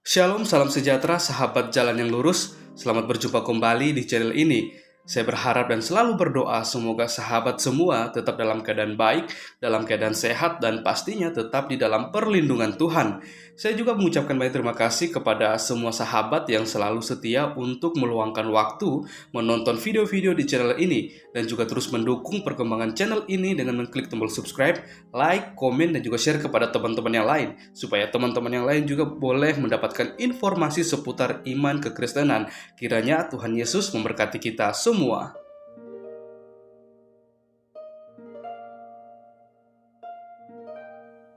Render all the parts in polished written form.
Shalom, salam sejahtera, sahabat jalan yang lurus. Selamat berjumpa kembali di channel ini. Saya berharap dan selalu berdoa semoga sahabat semua tetap dalam keadaan baik, dalam keadaan sehat, dan pastinya tetap di dalam perlindungan Tuhan. Saya juga mengucapkan banyak terima kasih kepada semua sahabat yang selalu setia untuk meluangkan waktu menonton video-video di channel ini dan juga terus mendukung perkembangan channel ini dengan mengklik tombol subscribe, like, komen, dan juga share kepada teman-teman yang lain supaya teman-teman yang lain juga boleh mendapatkan informasi seputar iman kekristenan. Kiranya Tuhan Yesus memberkati kita semua.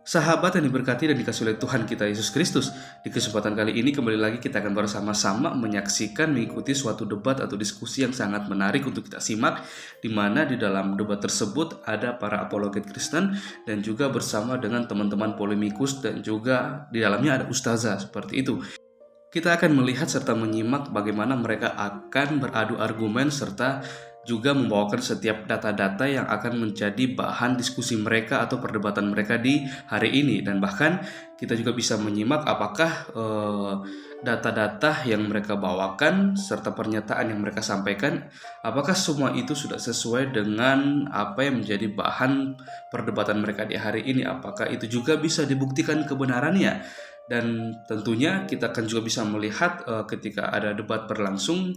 Sahabat yang diberkati dan dikasihi oleh Tuhan kita Yesus Kristus, di kesempatan kali ini kembali lagi kita akan bersama-sama menyaksikan mengikuti suatu debat atau diskusi yang sangat menarik untuk kita simak, di mana di dalam debat tersebut ada para apologet Kristen dan juga bersama dengan teman-teman polemikus dan juga di dalamnya ada ustazah seperti itu. Kita akan melihat serta menyimak bagaimana mereka akan beradu argumen serta juga membawakan setiap data-data yang akan menjadi bahan diskusi mereka atau perdebatan mereka di hari ini. Dan bahkan kita juga bisa menyimak apakah data-data yang mereka bawakan serta pernyataan yang mereka sampaikan, apakah semua itu sudah sesuai dengan apa yang menjadi bahan perdebatan mereka di hari ini. Apakah itu juga bisa dibuktikan kebenarannya. Dan tentunya kita akan juga bisa melihat ketika ada debat berlangsung,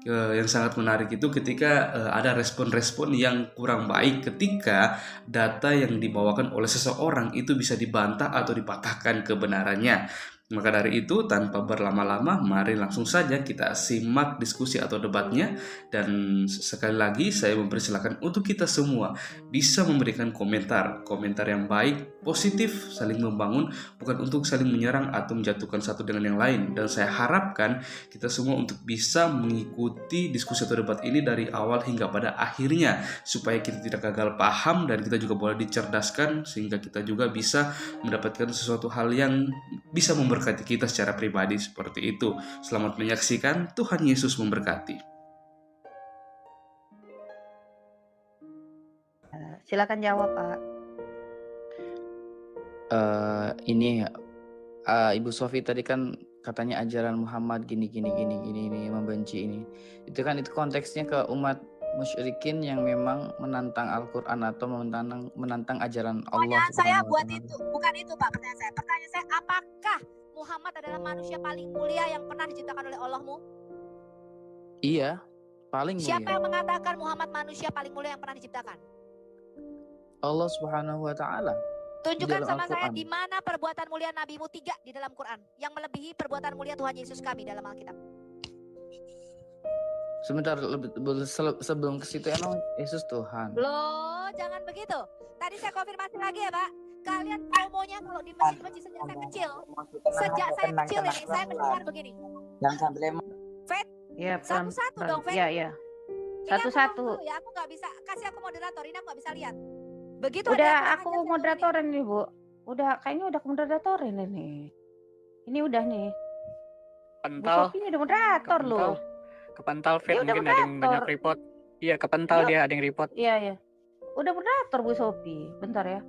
yang sangat menarik itu ketika ada respon-respon yang kurang baik ketika data yang dibawakan oleh seseorang itu bisa dibantah atau dipatahkan kebenarannya. Maka dari itu, tanpa berlama-lama, mari langsung saja kita simak diskusi atau debatnya. Dan sekali lagi, saya mempersilahkan untuk kita semua bisa memberikan komentar yang baik, positif, saling membangun, bukan untuk saling menyerang atau menjatuhkan satu dengan yang lain. Dan saya harapkan kita semua untuk bisa mengikuti diskusi atau debat ini dari awal hingga pada akhirnya, supaya kita tidak gagal paham dan kita juga boleh dicerdaskan, sehingga kita juga bisa mendapatkan sesuatu hal yang bisa memberkati kita secara pribadi seperti itu. Selamat menyaksikan, Tuhan Yesus memberkati. Silakan jawab, Pak. Ibu Sofi tadi kan katanya ajaran Muhammad gini ini membenci ini. Itu konteksnya ke umat musyrikin yang memang menantang Al-Qur'an atau menantang ajaran Allah Pertanyaan saya Subhanahu wa buat taala. itu, bukan itu, Pak. Pertanyaan saya, apakah Muhammad adalah manusia paling mulia yang pernah diciptakan oleh Allahmu? Iya, paling mulia. Siapa yang mengatakan Muhammad manusia paling mulia yang pernah diciptakan? Allah Subhanahu wa taala. Tunjukkan sama saya di mana perbuatan mulia nabimu 3 di dalam Quran yang melebihi perbuatan mulia Tuhan Yesus kami dalam Alkitab. Sebentar, sebelum ke situ emang Yesus Tuhan. Loh, jangan begitu. Tadi saya konfirmasi lagi ya, Pak. Kalian promonya kalau di masjid-masjid sejak saya kecil. Sejak saya kecil ini, saya mendengar begini. Jangan sampai lemah. Fet, ya, satu-satu dong, Fet. Iya. Satu-satu. Ya, aku nggak bisa kasih aku moderator, ini aku nggak bisa lihat. Begitu udah aku moderatorin nih, Bu. Kayaknya udah moderatorin ini. Ini udah nih. Kepental. Bu Sofi ini udah moderator loh. Kepental Fit mungkin ada yang banyak report. Iya, kepental dia ada yang report. Iya. Udah moderator Bu Sofi. Bentar ya.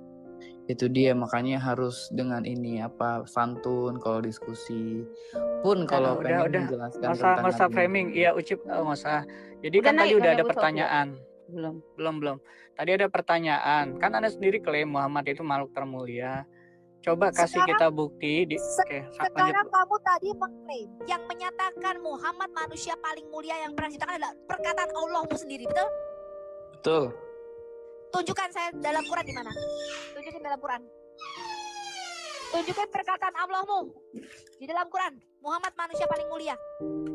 Itu dia, makanya harus dengan ini santun kalau diskusi pun kalau pengen menjelaskan nggak usah framing. Iya, Ucip nggak usah. Jadi udah kan tadi udah ada Bu pertanyaan. Belum. Tadi ada pertanyaan. Kan Anda sendiri klaim Muhammad itu makhluk termulia. Coba kasih kita bukti sekarang kamu tadi mengklaim yang menyatakan Muhammad manusia paling mulia yang pernah diciptakan adalah perkataan Allahmu sendiri, betul? Betul. Tunjukkan saya dalam Quran di mana? Tunjukin dalam Quran. Tunjukkan perkataan Allahmu di dalam Quran. Muhammad manusia paling mulia.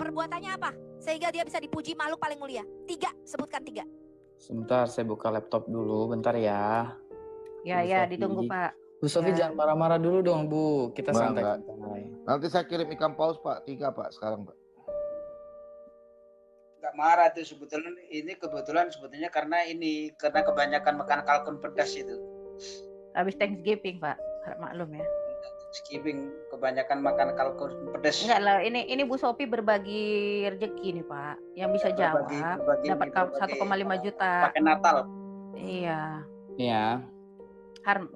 Perbuatannya apa? Sehingga dia bisa dipuji makhluk paling mulia. 3, sebutkan 3. Sebentar, saya buka laptop dulu, bentar ya. Ya, ditunggu Pak. Bu Sofi jangan marah-marah dulu dong, Bu. Kita santai. Nanti saya kirim ikan paus, Pak. 3, Pak, sekarang, Pak. Enggak marah tuh sebetulnya, ini kebetulan sebetulnya karena kebanyakan makan kalkun pedas itu. Habis Thanksgiving, Pak. Maklum ya. Thanksgiving kebanyakan makan kalkun pedas. Enggak lah, ini Bu Sofi berbagi rezeki nih, Pak. Yang bisa jawab dapat 1,5 juta. Pakai Natal. Iya. Ya.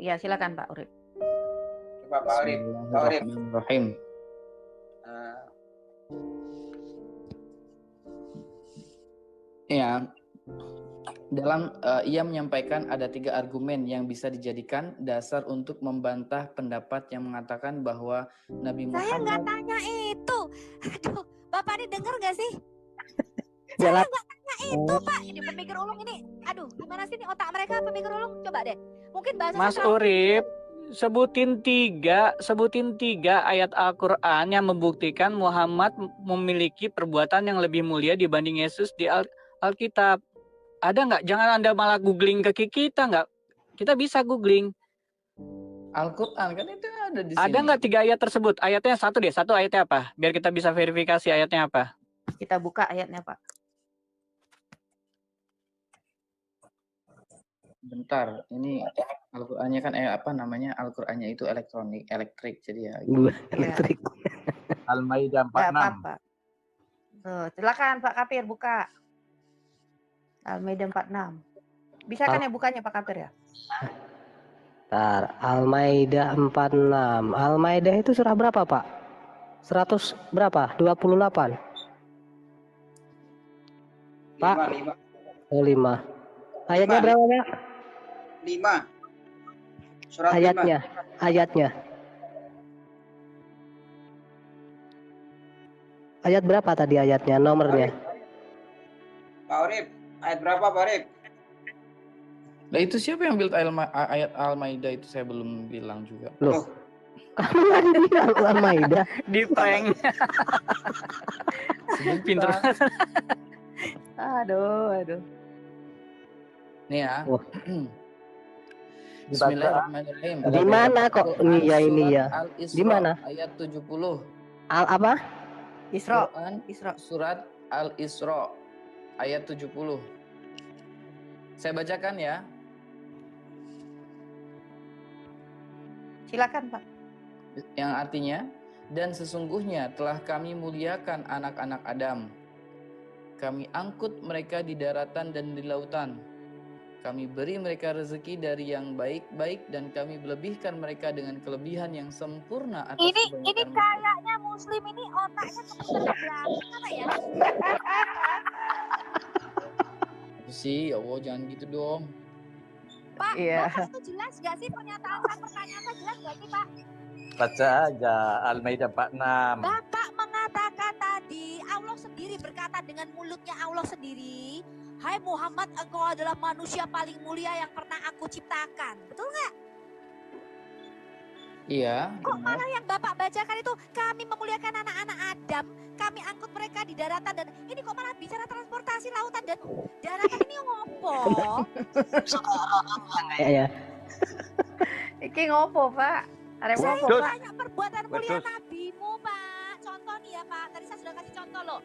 Ya, silakan Pak Urip. Coba Pak Urip. Bismillahirrahmanirrahim. Ya, ia menyampaikan ada 3 argumen yang bisa dijadikan dasar untuk membantah pendapat yang mengatakan bahwa Nabi Saya nggak Muhammad tanya itu. Aduh, Bapak ini dengar nggak sih? Jalan. Saya nggak tanya itu, Pak. Ini pemikir ulung ini. Aduh, gimana sih ini otak mereka pemikir ulung? Coba deh. Mungkin bahasa Mas sastra. Urip, sebutin tiga ayat Al-Quran yang membuktikan Muhammad memiliki perbuatan yang lebih mulia dibanding Yesus di Alkitab. Ada nggak? Jangan Anda malah googling ke kita nggak? Kita bisa googling. Al-Quran kan itu ada di sini. Ada nggak 3 ayat tersebut? Ayatnya satu ayatnya apa? Biar kita bisa verifikasi ayatnya apa. Kita buka ayatnya, Pak. Bentar, ini Al-Qur'annya kan Al-Qur'annya itu elektrik jadi ya. Elektrik. Al-Maidah Nggak 46. apa-apa. Tuh, silakan Pak Kapir buka. Al-Maidah 46. Bisa kan ya bukanya Pak Kapir ya? Bentar, Al-Maidah 46. Al-Maidah itu surah berapa, Pak? 100 berapa? 28. Pak. 5. Oh, 5. Ayatnya berapa, Pak? 5. Surat 5. Ayatnya. Ayat berapa tadi ayatnya? Nomornya. Pak Urip, ayat berapa Pak Urip? Nah itu siapa yang build ayat Al-Maidah itu saya belum bilang juga. Loh. Kamu nggak bilang Al-Maidah? Di prank. Pinter. Aduh. Nih ya. Wah. Bismillahirrahmanirrahim. Di mana kok? Iya ini ya. Al-Isra, Di mana? Ayat 70. Al apa? Isra. Quran, Isra. Surat Al-Isra ayat 70. Saya bacakan ya. Silakan Pak. Yang artinya, dan sesungguhnya telah kami muliakan anak-anak Adam. Kami angkut mereka di daratan dan di lautan. Kami beri mereka rezeki dari yang baik-baik dan kami melebihkan mereka dengan kelebihan yang sempurna atas Ini kebanyakan kayaknya Muslim ini otaknya keputar ke belakang apa ya? Apa sih? Ya Allah, jangan gitu dong. Pak, Iya. Bapak itu jelas gak sih pertanyaan saya jelas gak sih Pak? Baca aja Al-Maidah 46. Bapak mengatakan tadi Allah sendiri berkata dengan mulutnya Allah sendiri, hai Muhammad, engkau adalah manusia paling mulia yang pernah aku ciptakan. Betul nggak? Iya. Kok benar. malah yang Bapak bacakan itu kami memuliakan anak-anak Adam, kami angkut mereka di daratan, dan ini kok malah bicara transportasi lautan dan daratan ini ngopo? Ya. Iki ngopo Pak? Arek Saya ngopo Betul. Pak? banyak perbuatan mulia Betul. nabimu Pak. Contoh nih ya Pak, tadi saya sudah kasih contoh loh.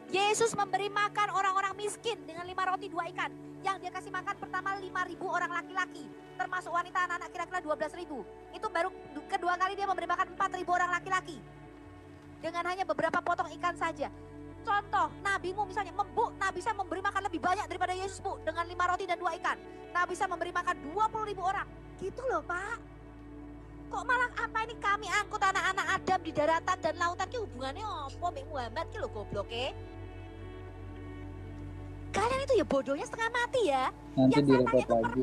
Yesus memberi makan orang-orang miskin dengan 5 roti 2 ikan. Yang dia kasih makan pertama 5.000 orang laki-laki, termasuk wanita anak-anak kira-kira 12.000. Itu baru kedua kali dia memberi makan 4.000 orang laki-laki. Dengan hanya beberapa potong ikan saja. Contoh, nabimu misalnya, Nah bisa memberi makan lebih banyak daripada Yesus Bu, dengan 5 roti dan 2 ikan. Nah bisa memberi makan 20.000 orang. Gitu loh Pak. Kok malah apa ini kami angkut anak-anak Adam di daratan dan lautan, ki hubungannya apa Mbak Muhammad ki lho goblok. Kalian itu ya bodohnya setengah mati ya. Nanti Yang saya tanya direkod itu lagi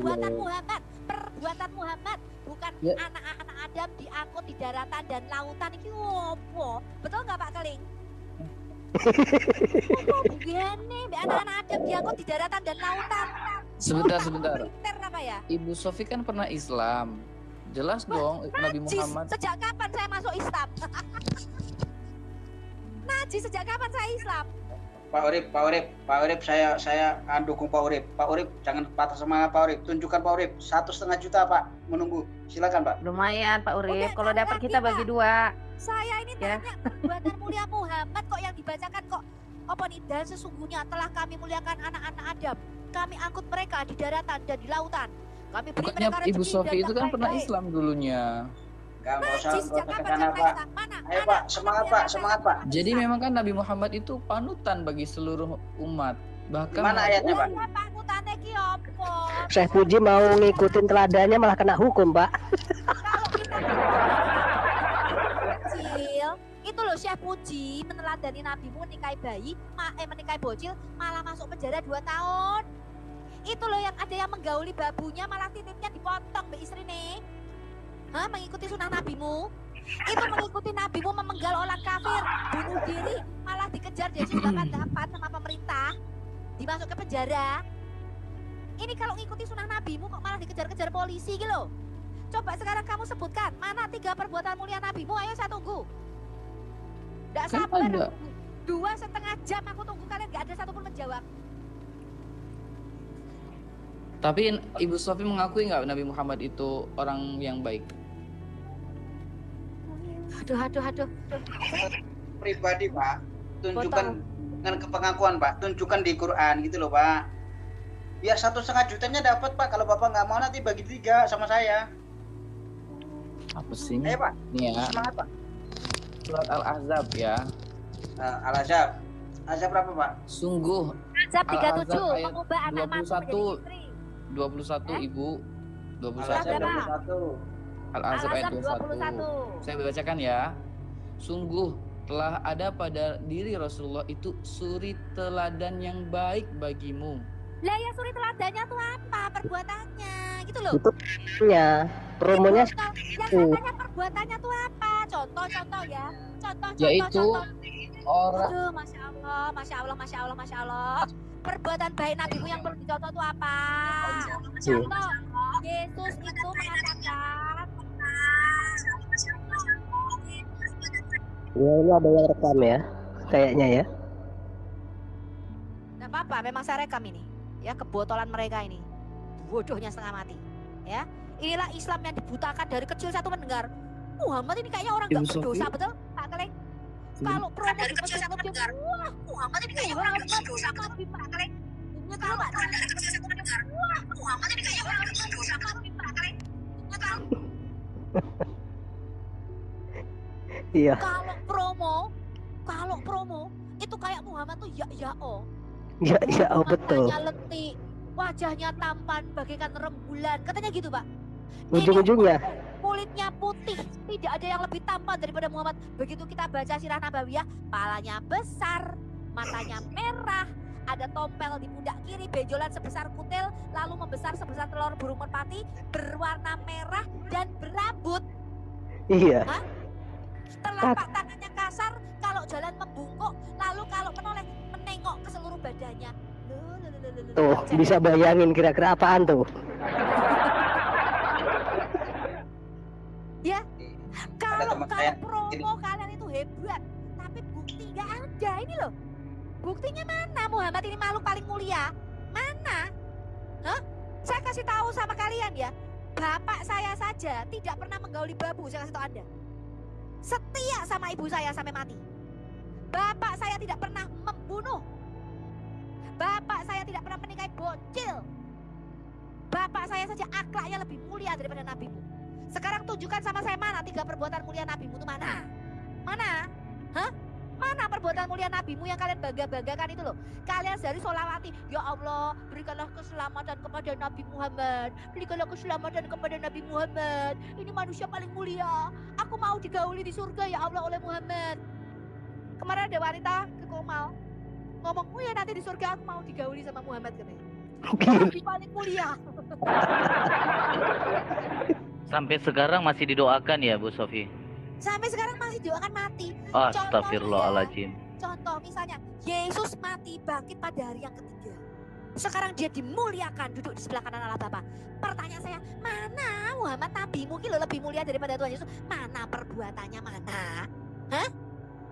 perbuatan Muhammad, bukan Ya. anak-anak Adam diangkut di daratan dan lautan. Iki opo? Betul nggak Pak Keling? Opo begini, Mbak, anak-anak Adam diangkut di daratan dan lautan. Sebentar. Militer apa ya? Ibu Sofi kan pernah Islam. Jelas dong Nabi Najis. Muhammad. Sejak kapan saya masuk Islam? Najis sejak kapan saya Islam? Pak Urip, saya dukung Pak Urip. Pak Urip, jangan patah semangat Pak Urip. Tunjukkan Pak Urip, 1,5 juta Pak menunggu. Silakan Pak. Lumayan Pak Urip. Udah, Kalau jangan dapat lagi, kita bagi Pak. 2. Saya ini Ya. tanya perbuatan mulia Muhammad kok yang dibacakan kok apa nih? Dan sesungguhnya telah kami muliakan anak-anak Adam. Kami angkut mereka di daratan dan di lautan. Kami beri Bukannya mereka Ibu rezeki Sofi dan itu kan yang pernah baik-baik. Islam dulunya. Enggak usah Najis sejak ke kapan sana saya Pak. Islam? Mana? Ayo Mana? Pak, semangat Mana Pak, yang semangat saya Pak. Jadi Islam? memang kan Nabi Muhammad itu panutan bagi seluruh umat. Bahkan Gimana ayatnya Pak? Wah, Pak Nutane ki opo? Syekh Puji mau ngikutin teladannya malah kena hukum, Pak. Kalau kita kecil, itu loh Syekh Puji meneladani nabimu menikahi bayi, menikahi bocil malah masuk penjara 2 tahun. Itu loh yang ada yang menggauli babunya malah titiknya dipotong mbak istri nih. Mengikuti sunnah nabimu. Itu mengikuti nabimu memenggal orang kafir, bunuh diri, malah dikejar Densus 88 sama pemerintah, dimasuk ke penjara. Ini kalau ngikuti sunnah nabimu kok malah dikejar-kejar polisi gitu loh. Coba sekarang kamu sebutkan mana 3 perbuatan mulia nabimu, ayo saya tunggu. Nggak sabar aku tunggu. 2,5 jam aku tunggu, kalian nggak ada satupun menjawab. Tapi Ibu Sofi mengakui nggak Nabi Muhammad itu orang yang baik? Aduh. Pribadi Pak, tunjukkan dengan kepengakuan Pak, tunjukkan di Quran gitu loh Pak. Biar 1,5 jutanya dapat Pak. Kalau Bapak nggak mau nanti bagi 3 sama saya. Apa sih? Ayo Pak, Ini ya, semangat Pak. surat Al-Ahzab ya. Al-Azab. Azab berapa Pak? Sungguh Azab 37 Al-Ahzab ayat mengubah anak mantu menjadi 21. istri. 21 Ibu. 21. Al-Azab berapa? 21. Al-Ahzab ayat Al-Azab 21. Saya bacakan ya. Sungguh telah ada pada diri Rasulullah itu suri teladan yang baik bagimu. Lah ya suri teladannya tuh apa perbuatannya gitu loh. Itu ya promonya Yang katanya perbuatannya tuh apa? Contoh ya. Contoh. Yaitu orang Aduh, Masya Allah. Perbuatan baik nabimu yang perlu dicontoh tuh apa? Contoh, Yesus itu mengatakan ya, ini ada yang rekam ya, kayaknya ya. Nggak apa-apa, memang saya rekam ini. Ya, kebotolan mereka ini. Bodohnya setengah mati. Ya, inilah Islam yang dibutakan dari kecil satu mendengar. Muhammad ini kayaknya orang nggak Ibu Sofi. berdosa, betul Pak Keleng? Kalau promo di masjid-masjid, wah Muhammad ini kayaknya orang berdosa, Nabi Pak Keleng. Tahu nggak? Wah Muhammad ini kayaknya orang berdosa, Nabi Pak Keleng. Tahu? Iya. Kalau promo itu kayak Muhammad tuh ya oh. Ya, oh betul. Matanya letih, wajahnya tampan bagaikan rembulan, katanya gitu Pak. Ujung-ujungnya Kulitnya putih, tidak ada yang lebih tampan daripada Muhammad. Begitu kita baca sirah Nabawiyah, palanya besar, matanya merah, ada tompel di pundak kiri, benjolan sebesar kutil, lalu membesar sebesar telur burung merpati, berwarna merah dan berambut. iya. Telapak tangannya kasar, kalau jalan membungkuk, lalu kalau menoleh menengok ke seluruh badannya. Tuh bisa bayangin kira-kira apaan tuh. Ya, kalau teman saya promo kalian itu hebat, tapi bukti nggak ada ini loh. Buktinya mana Muhammad ini makhluk paling mulia? Mana? Saya kasih tahu sama kalian ya, bapak saya saja tidak pernah menggauli babu, saya kasih tahu Anda. Setia sama ibu saya sampai mati. Bapak saya tidak pernah membunuh. Bapak saya tidak pernah menikahi bocil. Bapak saya saja akhlaknya lebih mulia daripada nabimu. Sekarang tunjukkan sama saya mana 3 perbuatan mulia nabimu itu mana? Mana? Mana perbuatan mulia nabimu yang kalian bangga-banggakan itu loh? Kalian dari sholawati, ya Allah berikanlah keselamatan kepada Nabi Muhammad, berikanlah keselamatan kepada Nabi Muhammad. Ini manusia paling mulia. Aku mau digauli di surga ya Allah oleh Muhammad. Kemarin ada wanita ke Komal ngomong, oh ya nanti di surga aku mau digauli sama Muhammad katanya. Nabi paling mulia. Sampai sekarang masih didoakan ya Bu Sofi? Sampai sekarang masih doakan mati. Astagfirullahaladzim. Contoh misalnya Yesus mati bangkit pada hari yang ketiga. Sekarang dia dimuliakan duduk di sebelah kanan Allah Bapa. Pertanyaan saya, mana Muhammad Nabi mungkin lebih mulia daripada Tuhan Yesus? Mana perbuatannya mana?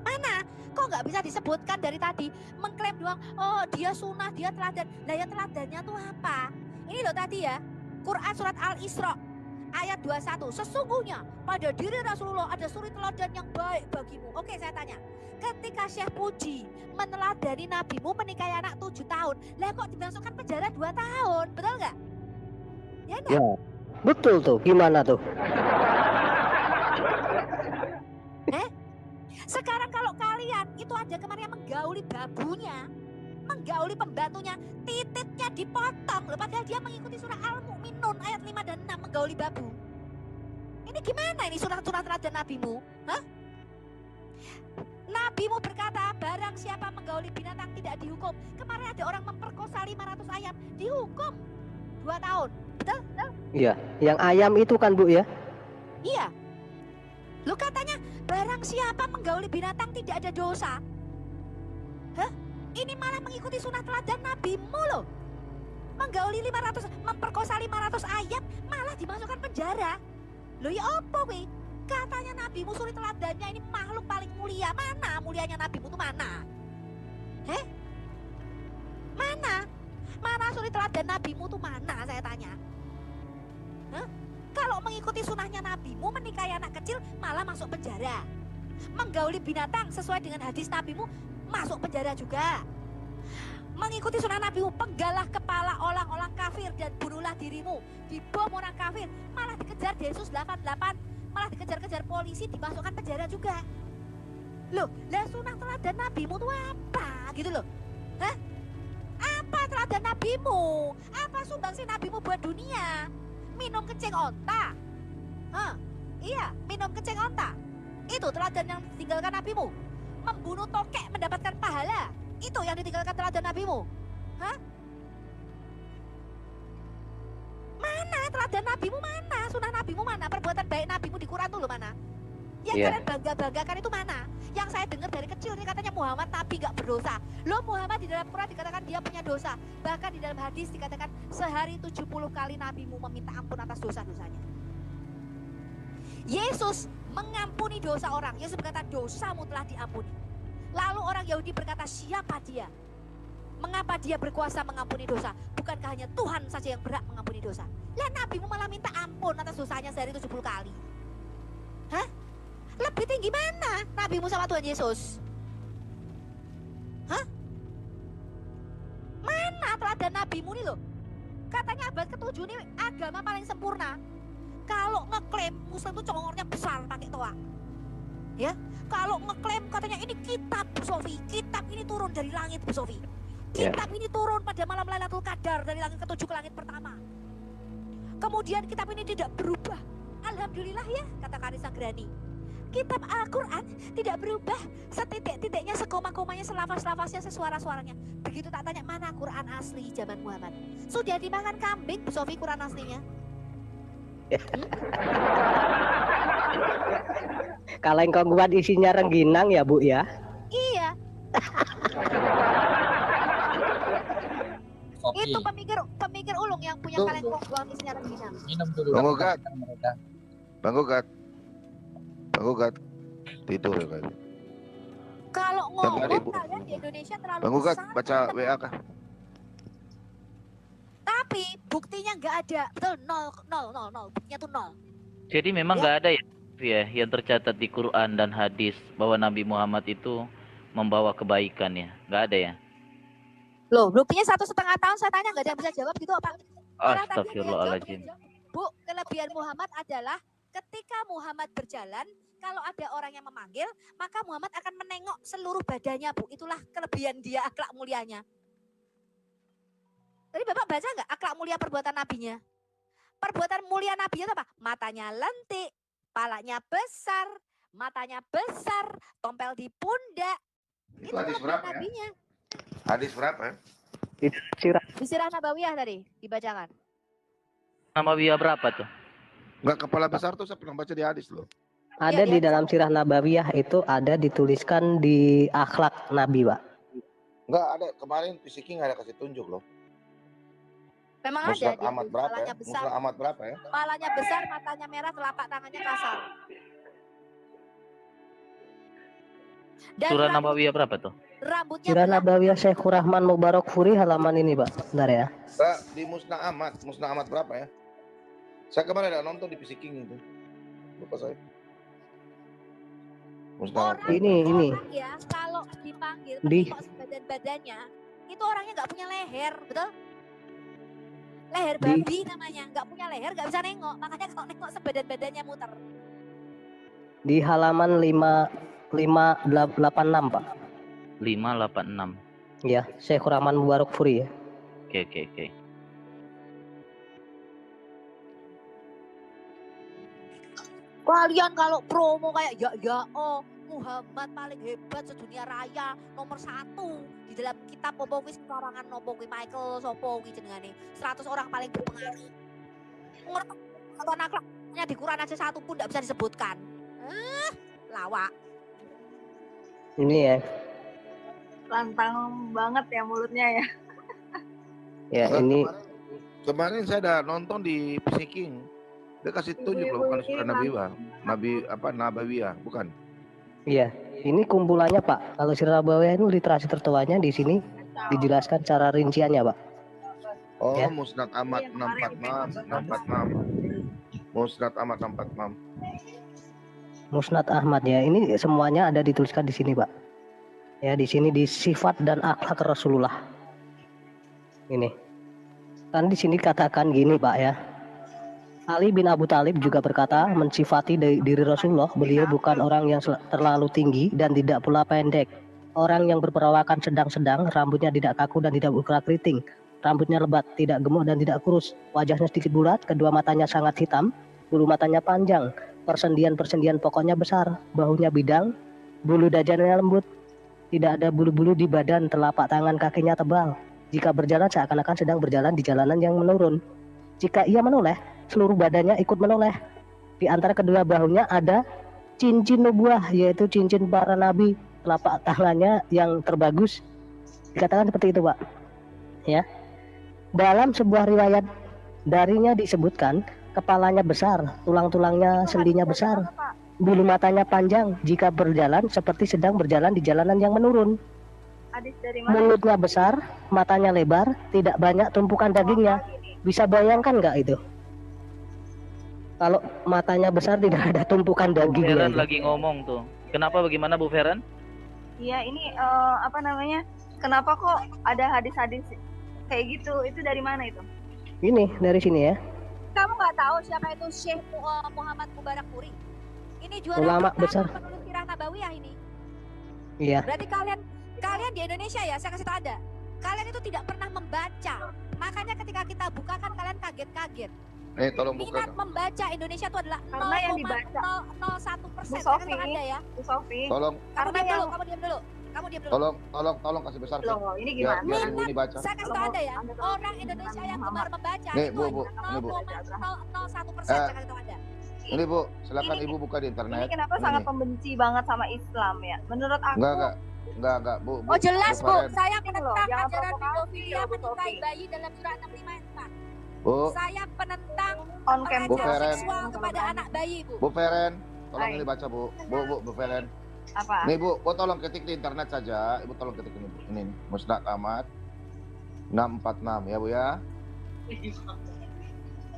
Mana? Kok nggak bisa disebutkan dari tadi? Mengklaim doang, oh dia sunnah, dia teladan. Lah ya teladannya tuh apa? Ini loh tadi ya, Quran surat Al-Isra ayat 21. Sesungguhnya pada diri Rasulullah ada suri teladan yang baik bagimu. Oke, saya tanya. Ketika Syekh Puji meneladani nabimu menikahi anak 7 tahun, lah kok dimasukkan penjara 2 tahun? Betul nggak? Ya enggak? Ya, betul tuh. Gimana tuh? Sekarang kalau kalian itu ada kemarin yang menggauli babunya, menggauli pembantunya, titiknya dipotong loh, padahal dia mengikuti surah Al-Mu'minun ayat 5 dan 6 menggauli babu. Ini gimana ini surah teladan nabimu? Nabimu berkata, barang siapa menggauli binatang tidak dihukum. Kemarin ada orang memperkosa 500 ayam, dihukum 2 tahun. Betul? Betul? Iya, yang ayam itu kan Bu ya? Iya. Lu katanya barang siapa menggauli binatang tidak ada dosa. Hah? Ini malah mengikuti sunah teladan nabimu loh. Menggauli 500, memperkosa 500 ayam malah dimasukkan penjara. Loh ya apa weh? Katanya nabimu suri teladannya ini makhluk paling mulia. Mana mulianya nabimu itu mana? Heh? Mana? Mana suri teladan nabimu itu mana saya tanya? Hah? Kalau mengikuti sunahnya nabimu menikahi anak kecil malah masuk penjara. Menggauli binatang sesuai dengan hadis nabimu masuk penjara juga. Mengikuti sunah nabimu, penggalah kepala orang-orang kafir dan bunuhlah dirimu. Dibom orang kafir, malah dikejar Densus 88, malah dikejar-kejar polisi, dimasukkan penjara juga. Loh, lah sunah teladan nabimu itu apa gitu loh? Hah? Apa teladan nabimu? Apa sumbangsi nabimu buat dunia? Minum kencing onta? Hah? Iya, minum kencing onta. Itu teladan yang ditinggalkan nabimu. Membunuh tokek mendapatkan pahala. Itu yang ditinggalkan teladan nabimu. Hah? Mana teladan nabimu mana? Sunah nabimu mana? Perbuatan baik nabimu di Quran dulu mana? Yang kalian bangga-banggakan itu mana? Yang saya dengar dari kecil nih katanya Muhammad nabi gak berdosa. Loh, Muhammad di dalam Quran dikatakan dia punya dosa. Bahkan di dalam hadis dikatakan sehari 70 kali nabimu meminta ampun atas dosa-dosanya. Yesus mengampuni dosa orang. Yesus berkata dosamu telah diampuni. Lalu orang Yahudi berkata, siapa dia? Mengapa dia berkuasa mengampuni dosa? Bukankah hanya Tuhan saja yang berhak mengampuni dosa? Lah nabimu malah minta ampun atas dosanya sehari 70 kali. Hah? Lebih tinggi mana nabimu sama Tuhan Yesus? Hah? Mana teladan nabimu nih loh? Katanya abad ke-7 ini agama paling sempurna. Kalau ngeklaim Muslim itu congornya besar pakai toa. Ya, kalau ngeklaim katanya ini kitab Bu Sofi, kitab ini turun dari langit Bu Sofi. Kitab ini turun pada malam Lailatul Qadar dari langit ke-7 ke langit pertama. Kemudian kitab ini tidak berubah. Alhamdulillah ya, kata Karisa Grani. Kitab Al-Quran tidak berubah. Setitik-titiknya, sekoma-komanya, selafaz-lafaznya, sesuara-suaranya. Begitu tak tanya mana Quran asli zaman Muhammad. Sudah dimakan kambing Bu Sofi Quran aslinya. Kaleng kongguan isinya rengginang ya Bu ya? Iya. Itu pemikir ulung yang punya kaleng kongguan isinya rengginang. Minum dulu. Bang Ugat, tidur ya kali. Kalau ngomong kalian di Indonesia terlalu Bang Ugat, besar. baca WA kah? Tapi buktinya nggak ada, betul, nol, buktinya tuh nol. Jadi memang nggak ada ya yang tercatat di Quran dan hadis bahwa Nabi Muhammad itu membawa kebaikan ya, nggak ada ya? Loh, buktinya 1,5 tahun saya tanya nggak ada yang bisa jawab gitu apa? Astagfirullahaladzim. Bu, kelebihan Muhammad adalah ketika Muhammad berjalan, kalau ada orang yang memanggil, maka Muhammad akan menengok seluruh badannya, Bu. Itulah kelebihan dia, akhlak mulianya. Tadi Bapak baca nggak akhlak mulia perbuatan nabinya? Perbuatan mulia nabinya itu apa? Matanya lentik, palanya besar, matanya besar, tompel di pundak. Itu hadis berapa nabinya. Hadis berapa ya? Di Sirah Nabawiyah tadi dibacakan. Nabawiyah berapa tuh? Enggak, kepala besar tuh saya pernah baca di hadis loh. Ada di dalam Sirah Nabawiyah itu ada dituliskan di akhlak Nabi, Pak. Enggak ada, kemarin Pisiking ada kasih tunjuk loh. Memang Musnad ada. Ahmad berapa ya? Besar, Musnad Ahmad berapa ya? kepalanya besar, matanya merah, telapak tangannya kasar. Dan Surah Nabawiyah berapa tuh? Rambutnya Sirah Nabawiyah Syekhur Rahman Mubarak Furi halaman ini, Pak. Bentar ya. Pak, di Musnad Ahmad berapa ya? Saya kemarin ada nonton di Pisiking itu. Lupa saya. Musnad Ini. Ya, kalau dipanggil Di- menengok sebadan-badannya, itu orangnya nggak punya leher, betul? Leher Di- babi namanya, nggak punya leher, nggak bisa nengok. Makanya kalau nengok sebadan-badannya muter. Di halaman 586, Pak. 586. Ya, Syekhur Rahman Mubarak Furi ya. Oke. Kalian kalau promo kayak ya Muhammad paling hebat sedunia raya, nomor 1 di dalam kitab opo kuwi karangan opo kuwi Michael sopo kuwi jenengane. 100 orang paling berpengaruh. Ngerti atau akhlaknya di Quran aja satu pun tidak bisa disebutkan. Lawak. Ini ya. Lantang banget ya mulutnya ya. Ya, ini Kemarin saya ada nonton di PC King. Dia kasih tunjuk loh, bukan surah Nabawiyah, bukan? iya, ini kumpulannya Pak. Kalau Sirah Nabawiyah itu literasi tertuanya di sini dijelaskan cara rinciannya, Pak. Oh, Ya. Musnad Ahmad 646. Musnad Ahmad 646. Musnad Ahmad ya. Ini semuanya ada dituliskan di sini, Pak. Ya, di sini di sifat dan akhlak Rasulullah. Ini. Kan di sini katakan gini, Pak ya. Ali bin Abu Thalib juga berkata mensifati diri Rasulullah, beliau bukan orang yang terlalu tinggi dan tidak pula pendek. Orang yang berperawakan sedang-sedang, rambutnya tidak kaku dan tidak bergerak keriting. Rambutnya lebat, tidak gemuk dan tidak kurus. Wajahnya sedikit bulat, kedua matanya sangat hitam, bulu matanya panjang, persendian-persendian pokoknya besar, bahunya bidang, bulu dajanya lembut, tidak ada bulu-bulu di badan, telapak tangan kakinya tebal. Jika berjalan seakan-akan sedang berjalan di jalanan yang menurun. Jika ia menoleh, seluruh badannya ikut menoleh. Di antara kedua bahunya ada cincin nubuah, yaitu cincin para nabi. Telapak tangannya yang terbagus. Dikatakan seperti itu, Pak. Ya. Dalam sebuah riwayat darinya disebutkan kepalanya besar, tulang-tulangnya sendinya besar, bulu matanya panjang. Jika berjalan seperti sedang berjalan di jalanan yang menurun. Hadis dari mana? Mulutnya besar, matanya lebar, tidak banyak tumpukan dagingnya. Bisa bayangkan nggak itu? Kalau matanya besar tidak ada tumpukan Bu dagingnya. Feren lagi ngomong tuh. Kenapa bagaimana Bu Feren? Iya, ini apa namanya? Kenapa kok ada hadis-hadis kayak gitu? Itu dari mana itu? Ini dari sini ya. Kamu nggak tahu siapa itu Syekh Muhammad Mubarak Puri? Ini juara Ulama besar. penulis Sirah Nabawiyah ini. Iya. Berarti kalian di Indonesia ya, saya kasih tahu Anda. Kalian itu tidak pernah membaca. Makanya ketika kita bukakan kalian kaget-kaget. Tolong buka. Minat membaca Indonesia itu adalah Karena yang dibaca 0,01%. Bu Sofi, Anda ya. Bu Sofi. Tolong, Kamu Karena diam yang dulu, kamu diam dulu. Kamu diam dulu. tolong kasih besar. loh, ini Biar gimana? Ibu ini baca. Saya kasih tahu Anda ya. Orang Indonesia yang gemar membaca Nih, itu Bu, hanya ini, Bu. 0,01%. Saya kasih tahu Anda. Ini Bu, silakan Ibu buka di Ini internet. kenapa Ini sangat nih. pembenci banget sama Islam ya? Menurut aku Enggak, Bu. Oh jelas Bu, Feren. saya Ini loh, penentang jangan ajaran provokasi pedofilia ya, Bu menikahi Sofi. bayi dalam surah 65 ayat 4. Bu, Saya penentang on cam Bu pelecehan Feren. seksual kepada anak bayi Bu. Bu Feren, tolong Hai. ini baca Bu. Bu Feren. apa? Nih Bu, tolong ketik di internet saja. Ibu tolong ketik ini, Bu. Ini nih, Musnad Ahmad 646 ya Bu ya.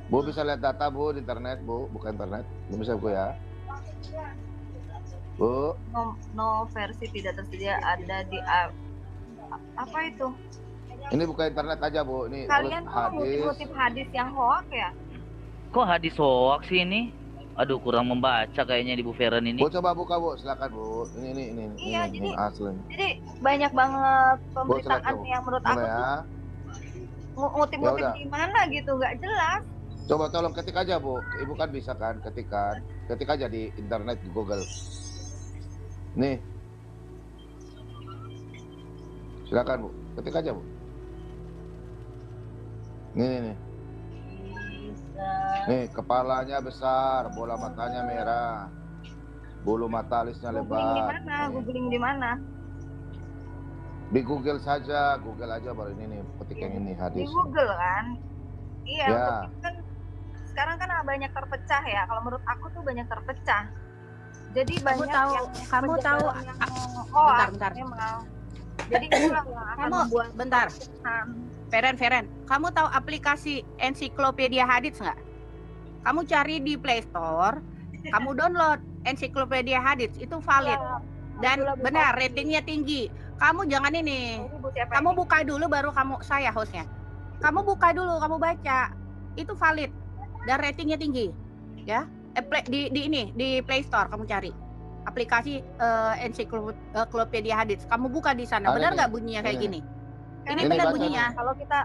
Bu bisa lihat data Bu di internet Bu, bukan internet. Bu bisa Bu ya. Bu, No versi tidak tersedia ada di apa itu? ini buka internet aja Bu. Ini Kalian tulis tuh hadis. ngutip hadis yang hoak ya? Kok hadis hoax sih ini? Aduh, kurang membaca kayaknya di Bu Feren ini. Bu coba buka Bu, silakan Bu. Ini Iya, ini jadi- asli. Jadi banyak banget pemberitaan silakan, Bu. yang menurut Mana aku ya? tuh ngutip-ngutip Ya udah. di mana gitu, nggak jelas. Coba tolong ketik aja Bu. Ibu kan bisa kan ketikan. Ketik aja di internet di Google. Nih. Silakan Bu. Ketik aja Bu. Nih. Nih, kepalanya besar, bola matanya merah. Bulu mata alisnya Googling di lebar. mana? Nih. Googling di mana? Di Google saja, Google aja baru ini nih, ketik yang ini Di hadis. Google kan? Iya, Ya. untuk kan sekarang kan banyak terpecah ya. Kalau menurut aku tuh banyak terpecah. Jadi banyak tahu- yang kamu tahu penjelasan hoak bentar. memang. Jadi itulah yang akan Kamu membuat bentar. perpecahan. Feren, kamu tahu aplikasi ensiklopedia hadits nggak? Kamu cari di Play Store, kamu download ensiklopedia hadits, itu valid dan Itulah benar, bukan- ratingnya tinggi. Kamu jangan ini, Ini Bu siapa kamu ini? buka dulu baru saya hostnya. Kamu buka dulu, kamu baca, itu valid dan ratingnya tinggi, ya. Di Play Store kamu cari aplikasi ensiklopedia hadits, kamu buka di sana. Ada Benar nih. nggak bunyinya kayak Ini. gini? Kan Ini Ini benar baca bunyinya. Kalau kita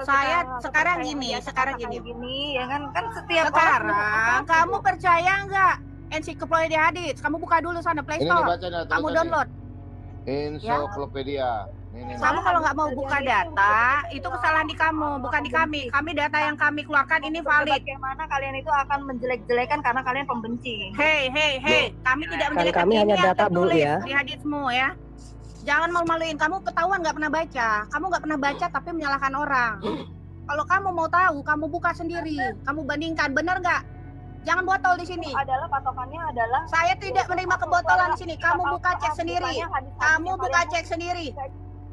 Saya kita sekarang percaya gini, dia sekarang kata-kata gini. gini ya kan setiap Sekarang orang kamu percaya nggak ensiklopedia hadis. Kamu buka dulu sana Play Ini Store. dibaca nih, Kamu tulisan download. Ensiklopedia. Ini. Kamu kalau nggak mau buka data, itu kesalahan di kamu, bukan di kami. Kami data yang kami keluarkan ini valid. Bagaimana kalian itu akan menjelek-jelekan karena kalian pembenci. Hei, kami tidak Kan menjelekkan kami ini hanya yang data, Bu, tertulis ya. di hadismu ya. Jangan malu-maluin. Kamu ketahuan nggak pernah baca. Kamu nggak pernah baca tapi menyalahkan orang. Kalau kamu mau tahu, kamu buka sendiri. Kamu bandingkan, benar nggak? Jangan botol di sini. Adalah patokannya adalah Saya tidak menerima kebotolan di sini. Kamu buka cek sendiri. Kamu buka cek sendiri.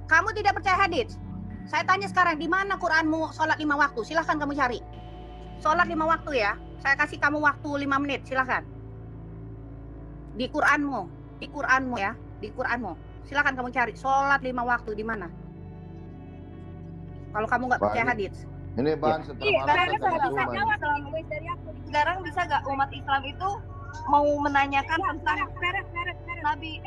Kamu tidak percaya hadis. Saya tanya sekarang, di mana Quranmu sholat 5 waktu? Silahkan kamu cari. Sholat 5 waktu ya. Saya kasih kamu waktu 5 menit. Silahkan. Di Quranmu ya. Di Quranmu. Silahkan kamu cari. Sholat 5 waktu di mana? Kalau kamu nggak percaya hadis. Ini bahan sekarang bisa nggak umat Islam itu mau menanyakan tentang Nabi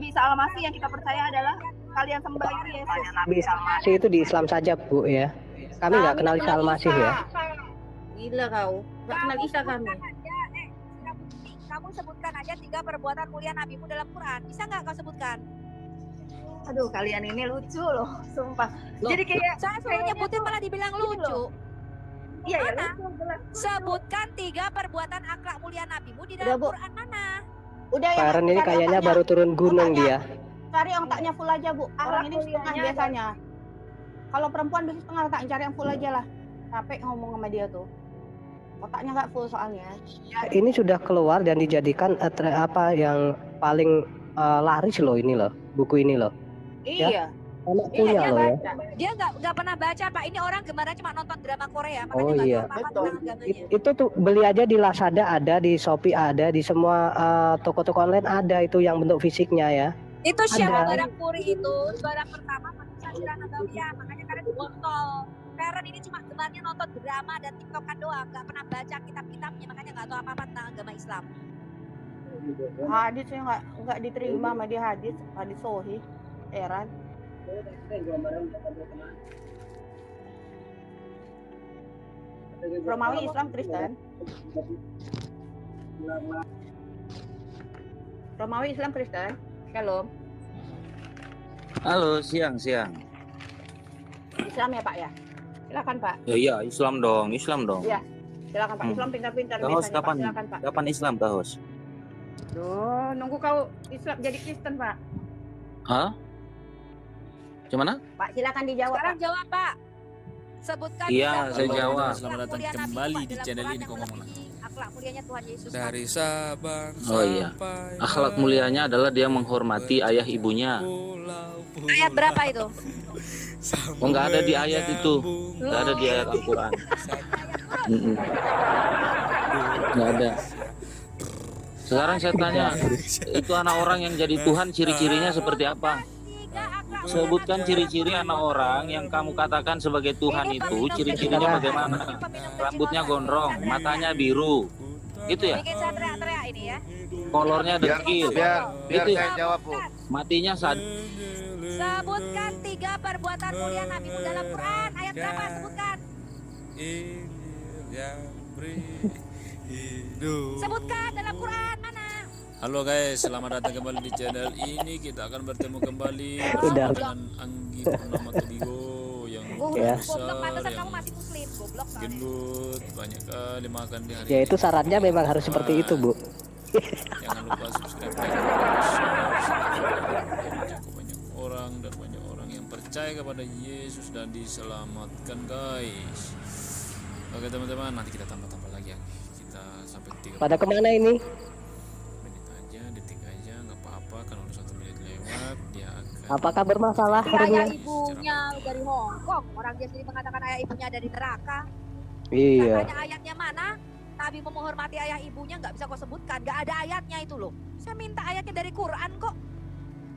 Isa Al-Masih yang kita percaya adalah kalian sembah itu Yesus. Nabi Isa Al-Masih itu di Islam saja, Bu, ya. Kami nggak kenal Isa Al-Masih ya. Gila kau. Nggak kenal Isa kami. Kamu sebutkan aja 3 perbuatan mulia nabimu dalam Quran. Bisa nggak kau sebutkan? Aduh, kalian ini lucu loh, sumpah. Jadi kayak saya suruh nyebutin malah dibilang lucu. Iya, mana? Sebutkan 3 perbuatan akhlak mulia nabimu di dalam Quran mana? Udah ya. Karen ini kayaknya baru turun gunung dia. Cari otaknya full aja, Bu. Orang ini setengah biasanya. Kalau perempuan bisa setengah otaknya, cari yang full aja lah. Capek ngomong sama dia tuh. Otaknya nggak full soalnya. Ini sudah keluar dan dijadikan apa yang paling laris loh ini loh, buku ini loh. Iya. Ya? Anak punya loh ya. Dia nggak pernah baca, Pak. Ini orang gemara cuma nonton drama Korea, makanya Oh nggak iya. tahu apa-apa tentang agamanya. Itu tuh beli aja di Lazada ada, di Shopee ada, di semua toko-toko online ada itu yang bentuk fisiknya ya. Itu siapa Ada. barang puri itu? Barang pertama manusia Sirah Nabawiyah, makanya kalian botol. Karen ini cuma gemarnya nonton drama dan tiktokan doang, nggak pernah baca kitab-kitabnya, makanya nggak tahu apa-apa tentang agama Islam. Hadisnya nggak diterima sama dia hadis sohi. Heran. Romawi Islam Kristen. Romawi Islam Kristen. Shalom. Halo, siang. Islam ya Pak ya. Silakan Pak. Ya, iya, Islam dong. Iya. Silakan Pak. Islam pintar-pintar Tahos biasanya, Pak. kapan? Silakan Pak. Kapan Islam Tahos? Duh, nunggu kau Islam jadi Kristen Pak. Hah? Gimana? Pak, silakan dijawab. Sekarang Pak. jawab Pak. Sebutkan Iya, tiga saya perbuatan jawab. akhlak Selamat datang mulia Nabi kembali Muhammad di dalam channel Quran ini, yang ngomong melebihi akhlak mulianya Tuhan Yesus. Dari Sabang Oh iya. Akhlak mulianya adalah dia menghormati ayah ibunya. Ayat berapa itu? Oh, nggak ada di ayat itu. Nggak ada di ayat Al-Quran. Nggak ada. Sekarang saya tanya, itu anak orang yang jadi Tuhan ciri-cirinya seperti apa? Sebutkan ciri-ciri anak orang yang kamu katakan sebagai Tuhan itu, ciri-cirinya bagaimana? Rambutnya gondrong, matanya biru, gitu ya? Bikin saya teriak-teriak ini ya. Kolornya dekil, biar gitu ya? saya jawab, Bu. Matinya Sebutkan 3 perbuatan mulia nabimu dalam Quran. Ayat berapa? Sebutkan. Sebutkan dalam Quran mana? Halo guys, selamat datang kembali di channel ini. Kita akan bertemu kembali Udah. dengan Anggi Purnama Tubigo yang Ya. besar, Goblok, pantesan yang kamu masih muslim. Goblok soalnya. gendut, banyak kali makan di hari Ya ini. itu syaratnya memang harus seperti itu, Bu. Jangan lupa subscribe, like, share, menjangkau banyak orang dan banyak orang yang percaya kepada Yesus dan diselamatkan guys. Oke teman-teman, nanti kita tambah-tambah lagi ya. Kita sampai 3 Pada kemana ini? menit aja, detik aja, nggak apa-apa. Kalau udah 1 menit lewat, dia akan Apakah bermasalah Ayah ringnya? ibunya dari Hong Kong. Orang dia sendiri mengatakan ayah ibunya dari neraka. Iya. Tanya ayatnya mana? Nabi menghormati ayah ibunya nggak bisa kau sebutkan. Nggak ada ayatnya itu loh. Saya minta ayatnya dari Quran kok.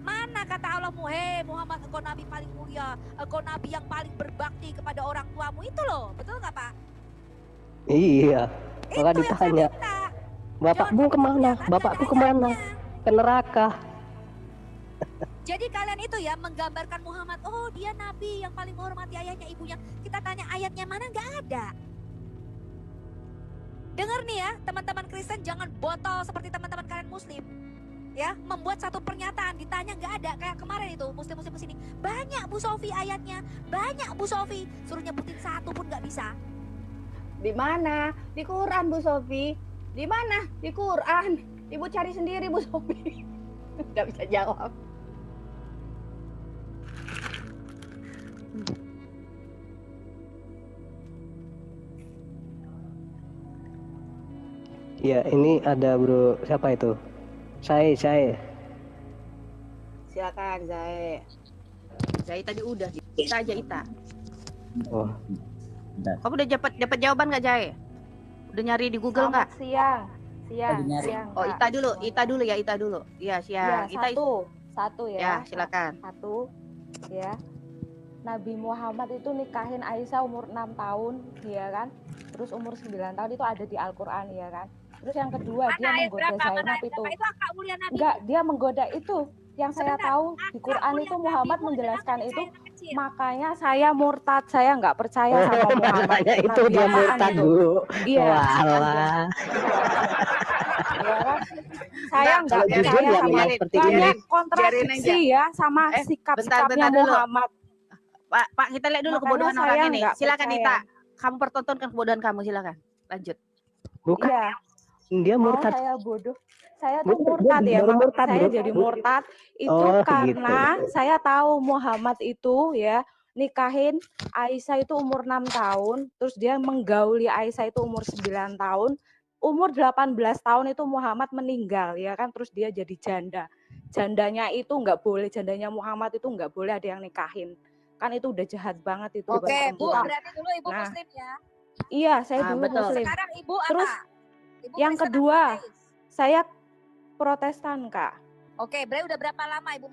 Mana kata Allah, hei Muhammad, engkau nabi paling mulia, engkau nabi yang paling berbakti kepada orang tuamu, itu loh. Betul nggak Pak? Iya. Maka Itu yang saya ditanya, minta. bapakmu kemana? Bapakku kemana? Ke neraka. Jadi kalian itu ya menggambarkan Muhammad, oh dia nabi yang paling menghormati ayahnya ibunya. Kita tanya ayatnya mana, nggak ada. Dengar nih ya, teman-teman Kristen jangan botol seperti teman-teman kalian Muslim. Ya, membuat satu pernyataan ditanya nggak ada, kayak kemarin itu Muslim-Muslim kesini. Banyak Bu Sofi ayatnya, banyak Bu Sofi, suruh nyebutin satu pun nggak bisa. Di mana? Di Quran, Bu Sofi. Di mana? Di Quran. Ibu cari sendiri, Bu Sofi. Nggak bisa jawab. Ya, ini ada bro, siapa itu? Saya. Silakan, Zai. Zai tadi udah. Ita aja, Ita. Oh, Kamu udah dapat jawaban nggak, Zai? Udah nyari di Google nggak? Siang. Oh, Ita dulu ya, Ita dulu. Iya, siang. Ya, Ita satu ya. Ya, silakan. Satu ya. Nabi Muhammad itu nikahin Aisyah umur 6 tahun, ya kan? Terus umur 9 tahun itu ada di Al-Qur'an, ya kan? Terus yang kedua dia menggoda Zainab itu. Akak mulia Nabi. Enggak, dia menggoda itu. Yang saya tahu di Quran itu Muhammad menjelaskan itu, makanya saya murtad, saya nggak percaya sama Muhammad. makanya itu dia murtad, Bu. Iya. Walah. Ya kan? Saya nggak Kalau jujur percaya ya sama memang seperti banyak ini. kontradiksi ya sama sikap-sikapnya bentar dulu. Muhammad. Pak, kita lihat dulu Makanya kebodohan saya orang ini. nggak Silakan, percaya. Ita. Kamu pertontonkan kebodohan kamu, silakan. Lanjut. Bukan. Iya. Dia murtad. Saya bodoh. Saya tuh Murtad, murtad ya, baru Mak. murtad, Saya bro. jadi murtad itu Oh, karena gitu. saya tahu Muhammad itu ya nikahin Aisyah itu umur 6 tahun, terus dia menggauli Aisyah itu umur 9 tahun. Umur 18 tahun itu Muhammad meninggal ya kan, terus dia jadi janda. Jandanya itu nggak boleh, jandanya Muhammad itu nggak boleh ada yang nikahin. Kan itu udah jahat banget itu buat Oke, Bu, perempuan. berarti dulu Ibu Nah, Muslim ya. Iya, saya dulu betul. Muslim. Sekarang Ibu apa? Terus Ibu yang Kristen kedua, atau ateis? saya Protestan, Kak. Oke, berarti udah berapa lama Ibu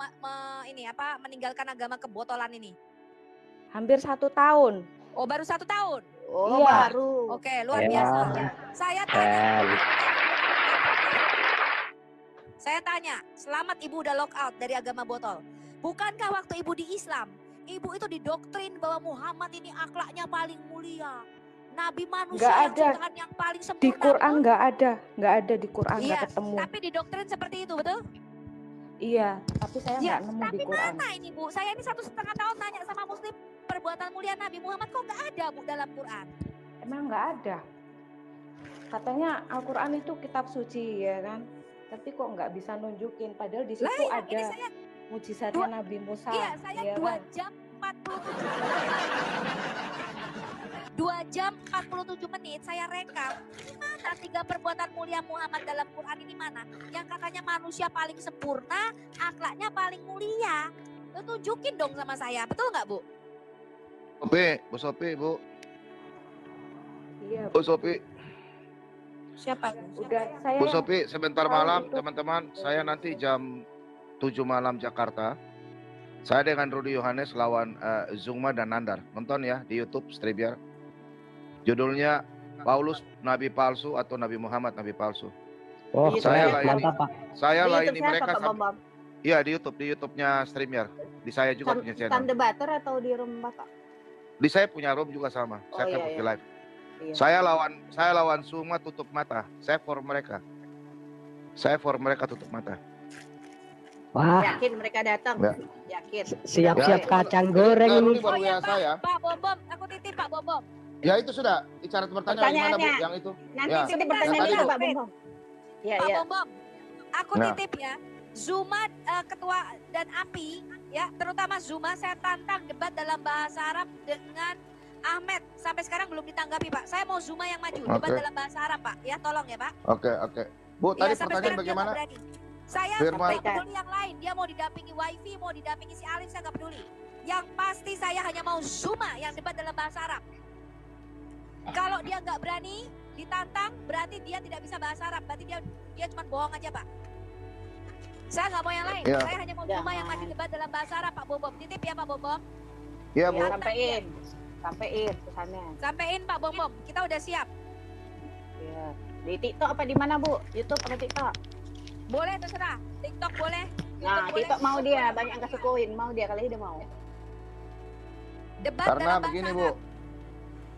meninggalkan agama kebotolan ini? Hampir 1 tahun. Oh, baru 1 tahun. Oh, Iya. baru. Oke, luar Ya. biasa. Saya tanya, selamat Ibu udah lock out dari agama botol. Bukankah waktu Ibu di Islam, Ibu itu didoktrin bahwa Muhammad ini akhlaknya paling mulia, Nabi manusia Nggak yang ada. ciptaan yang paling sempurna. Di Quran betul? nggak ada di Quran, Iya, nggak ketemu. tapi didoktrin seperti itu, betul? Iya, tapi saya Ya, nggak nemu di tapi Quran. mana ini Bu? Saya ini 1,5 tahun nanya sama Muslim perbuatan mulia Nabi Muhammad kok nggak ada Bu dalam Quran? Emang nggak ada. Katanya Al-Quran itu kitab suci ya kan, tapi kok nggak bisa nunjukin. Padahal di situ Lah, ada ini saya mujizatnya Nabi Musa. Iya, saya ya 2 kan? jam 47 2 jam 47 menit saya rekam. Ini mana 3 perbuatan mulia Muhammad dalam Quran ini mana? Yang katanya manusia paling sempurna, akhlaknya paling mulia. Lo tunjukin dong sama saya, betul nggak Bu? Bu Sopi, Bu. Iya. Bu Sopi. Siapa? Udah saya. Bu Sopi, sebentar tahu malam itu. teman-teman, saya nanti jam 7 malam Jakarta. Saya dengan Rudy Yohanes lawan Zuma dan Nandar. Nonton ya di YouTube Strebiar. Judulnya Paulus Nabi Palsu atau Nabi Muhammad Nabi Palsu. Oh, saya keren. layani, Mantap, Pak. saya Di layani YouTube siapa, mereka Pak sampai. Bambam? Iya di YouTube-nya Streamyard. Di saya juga punya Stand channel. debater atau di room Bapak? Di saya punya room juga sama. Oh, Saya iya, kan iya. live. Iya. Saya lawan semua tutup mata. Saya for mereka. Saya for mereka tutup mata. Wah, Yakin mereka datang? Ya. Yakin. siap-siap Ya, kacang goreng Nah, ini. Rudy baru WA saya. Pak Bobom, aku titip Pak Bobom. Ya itu sudah. Isyarat bertanya gimana Bu? Pertanyaannya. Yang itu. Nanti Ya. itu Yang pertanyaan tadi itu Bu. Pak Bambam. Iya, Pak iya. Bobom, aku Nah. titip ya. Zuma ketua dan Api ya, terutama Zuma saya tantang debat dalam bahasa Arab dengan Ahmed. Sampai sekarang belum ditanggapi Pak. Saya mau Zuma yang maju debat Oke. dalam bahasa Arab Pak. Ya tolong ya Pak. Oke. Bu, Ya, tadi sampai pertanyaan sekarang dia bagaimana? nggak berani. Saya Firman. nggak peduli yang lain. Dia mau didampingi Wifi, mau didampingi si Alif, saya nggak peduli. Yang pasti saya hanya mau Zuma yang debat dalam bahasa Arab. Kalau dia nggak berani ditantang, berarti dia tidak bisa bahasa Arab. Berarti dia cuma bohong aja Pak. Saya nggak mau yang lain. Ya. Saya hanya mau Zuma yang maju debat dalam bahasa Arab Pak Bobom. Titip ya Pak Bobom. Iya Bu. Ya, sampein pesannya. Sampein Pak Bobom. Kita udah siap. Iya. Di TikTok apa di mana Bu? YouTube apa TikTok? Boleh terserah. TikTok boleh. Nah, YouTube TikTok boleh. mau dia, banyak yang kasih koin, mau dia kali dia mau. Debat Karena dalam begini bahasa Bu. Arab.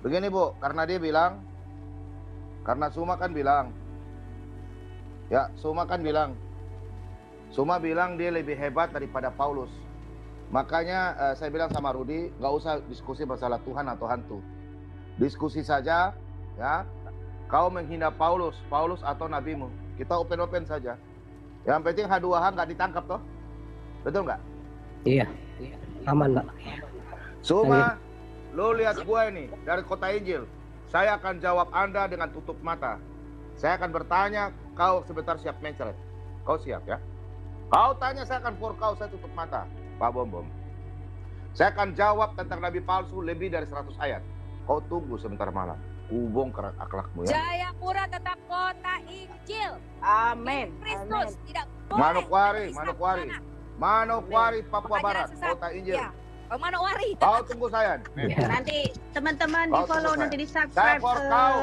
Begini Bu, karena dia bilang Karena Suma kan bilang, ya Suma bilang dia lebih hebat daripada Paulus. Makanya saya bilang sama Rudi, nggak usah diskusi masalah Tuhan atau hantu. Diskusi saja, ya. Kau menghina Paulus atau nabimu. Kita open saja. Yang penting H2H nggak ditangkap toh, betul nggak? Iya, aman Pak. Suma, lo lihat gua ini dari Kota Injil. Saya akan jawab Anda dengan tutup mata. Saya akan bertanya, kau sebentar siap mencret. Kau siap ya? Kau tanya, saya akan for kau, saya tutup mata. Pak Bom. Saya akan jawab tentang Nabi palsu lebih dari 100 ayat. Kau tunggu sebentar malam. Bongkar akhlakmu ya. Jayapura tetap kota Injil. Amin. Kristus tidak boleh. Manokwari, Papua Barat, Kota Injil. Ya. Manokwari. Kau tunggu saya. Nanti teman-teman di follow, nanti di Saya subscribe for kau.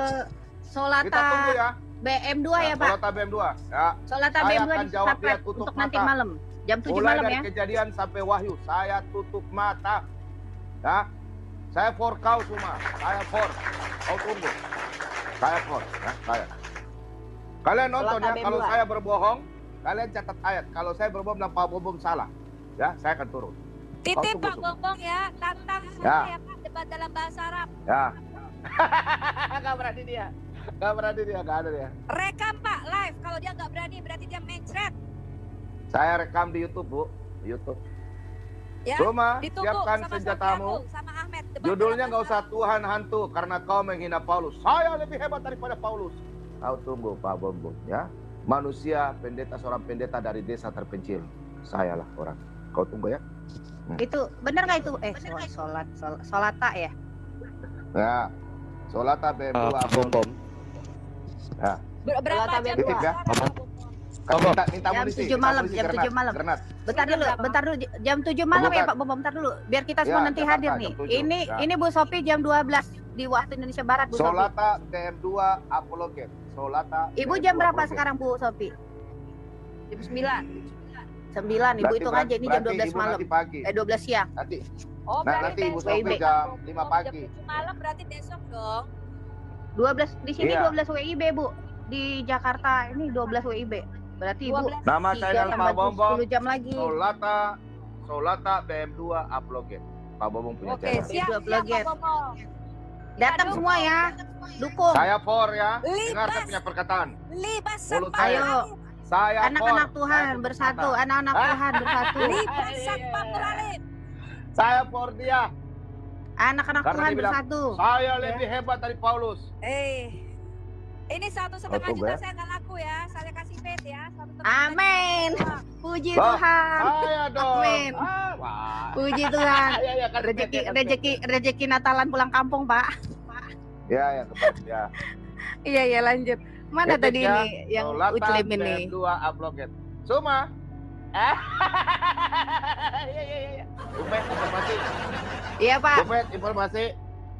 Solata Kita tunggu ya. BM2 ya Pak. Solata BM2 ya. Solata Saya BM2 akan di jawab dia subscribe tutup untuk nanti mata. malam. Jam 7 Mulai malam dari ya. Kejadian sampai Wahyu, saya tutup mata. Ya. Saya for kau semua. Saya for. Kau tunggu. Saya for. Ya, saya. Kalian nonton ya, kalau saya berbohong, kalian catat ayat. Kalau saya berbohong dan Pak Bom salah, ya, saya akan turun. Titip Pak Bom ya, tantang saya Pak debat dalam bahasa Arab. Ya. Gak berani dia. Gak ada dia. Rekam Pak live. Kalau dia nggak berani, berarti dia mencret. Saya rekam di YouTube, Bu. Di YouTube. Ya, Cuma ditunggu siapkan sama senjatamu. Sofiaku, sama Ahmed. Debat Judulnya dalam nggak bahasa usah Tuhan hantu karena kau menghina Paulus. Saya lebih hebat daripada Paulus. Kau tunggu Pak Bom ya. Manusia pendeta, seorang pendeta dari desa terpencil. Sayalah orang. Kau tunggu ya. Itu benar nggak itu? Solata ya? Ya. Solata BM2 Bom. Ya. Berapa jam Titip ya. Minta Jam munisi. 7 malam, jam 7 malam. Granat. Bentar dulu, jam 7 malam ya Pak Bom, bentar dulu. Biar kita semua Ya, nanti Jakarta, hadir nih. jam 7. Ini Bu Sofi jam 12 di waktu Indonesia Barat Bu Sofi. Solata BM2 Apologet. Solata. Ibu BM2 jam berapa Apologet. sekarang Bu Sofi? Jam 9. 9, Ibu hitung aja ini jam 12 Ibu malam. nanti pagi. 12 siang. Nanti. Oh, Nah, berarti nanti Ibu besok Sofi jam 5 pagi. Jam 7 malam berarti besok dong. 12 di sini Iya. 12 WIB Bu. Di Jakarta ini 12 WIB. Berarti Ibu Nama saya Pak Bom. 10 jam lagi. Solata BM2 Apologet. Pak Bom punya Oke, channel. siap Uploget. Pak Bom. Datang semua ya. Dukung. Saya for ya. Libas. Dengar saya punya perkataan. Libas Mulut sampai saya. Ayo. Saya Anak-anak for. Tuhan Saya bersatu, mata. anak-anak Tuhan bersatu. Libas sampai Muralim. Saya for dia. Anak-anak Karena Tuhan dia bilang, bersatu. saya lebih hebat dari Paulus. Ini 1,5 Oh, juta ya. saya nggak laku ya. Saya kasih pet ya. 1,5 Amin. juta. Puji Loh, Tuhan. saya dong. Amin. Wah. Puji Tuhan. Ya, ya, kan Rezeki Natalan pulang kampung, Pak. Ya, tepat ya. Iya, lanjut. Mana Ketik tadi ya, ini yang Solata Uclim ini? BM2 Uploget. Cuma iya. Upet informasi. Iya, Pak. Upet informasi.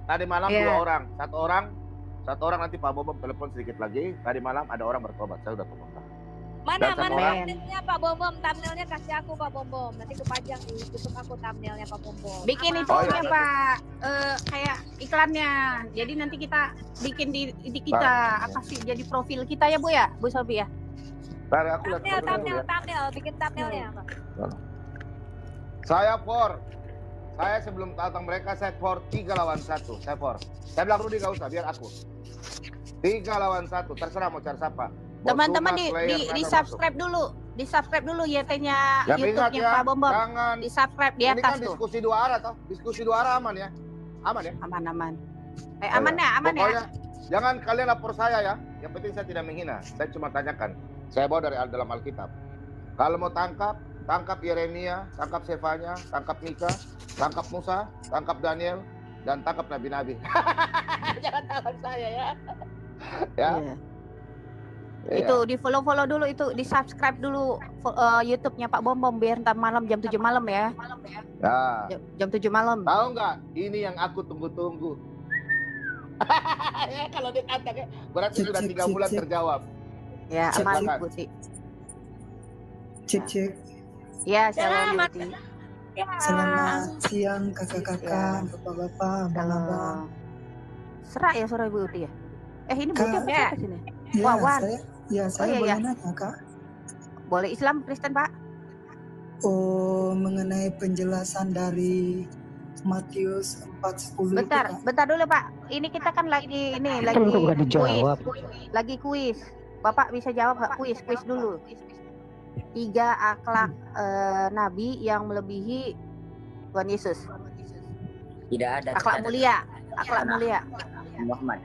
Tadi malam Iya. 2 orang. Satu orang nanti Pak Bom telepon sedikit lagi. Tadi malam ada orang bertobat. Saya udah telepon. Mana Dan satu orang- thumbnailnya Pak Bom? Thumbnailnya kasih aku Pak Bom. Nanti kepajang di YouTube aku thumbnailnya Pak Bom. Bikin Apa? itunya, iya. Pak. Kayak iklannya. Jadi nanti kita bikin di kita apa sih? Jadi profil kita ya, Bu ya? Bu Sofi ya? Tadi aku lihat dulu ya. Thumbnail, bikin thumbnailnya Pak. Saya for. Saya sebelum datang mereka saya for 3 lawan 1. Saya for. Saya bilang Rudi gak usah, biar aku. 3 lawan 1. Terserah mau cari siapa. Teman-teman Bosuma, Slayer, di Naga subscribe dulu. Di subscribe dulu YT-nya Yang ingat YouTube-nya ya, Pak Bom. jangan. Di subscribe di Ini atas kan tuh. diskusi 2 arah toh. Diskusi 2 arah aman ya. Aman ya. Aman. Oh, Aman ya. ya, aman ya. Pokoknya jangan kalian lapor saya ya. Yang penting saya tidak menghina. Saya cuma tanyakan. Saya bawa dari dalam Alkitab. Kalau mau tangkap Yeremia, tangkap Sefanya, tangkap Mika, tangkap Musa, tangkap Daniel, dan tangkap nabi-nabi. Jangan tangkap saya ya. Ya. Iya. Iya. Itu di follow dulu, itu di subscribe dulu YouTube-nya Pak Bom biar ntar malam jam 7 malam ya. Ya. Jam 7 malam. Tahu nggak? Ini yang aku tunggu-tunggu. Ya, kalau ditantang ya, berarti sudah 3 bulan terjawab. Ya, Cek, aman makan. Putih. Cek. Ya, shalom Putih. Selamat siang kakak-kakak, bapak-bapak, abang-abang. Serak ya suara Ibu Uti ya? Ini bocah Kak, siapa sini? ya Wawan. saya iya, boleh iya. nanya, Kak. Boleh Islam Kristen, Pak? Oh, mengenai penjelasan dari Matius 4:10 itu, Kak. Bentar dulu, Pak. Ini kita kan lagi Kan kok nggak dijawab? Lagi kuis. Bapak bisa jawab nggak? Kuis dulu. 3 akhlak Nabi yang melebihi Tuhan Yesus. Tidak ada. Akhlak mulia. Muhammad.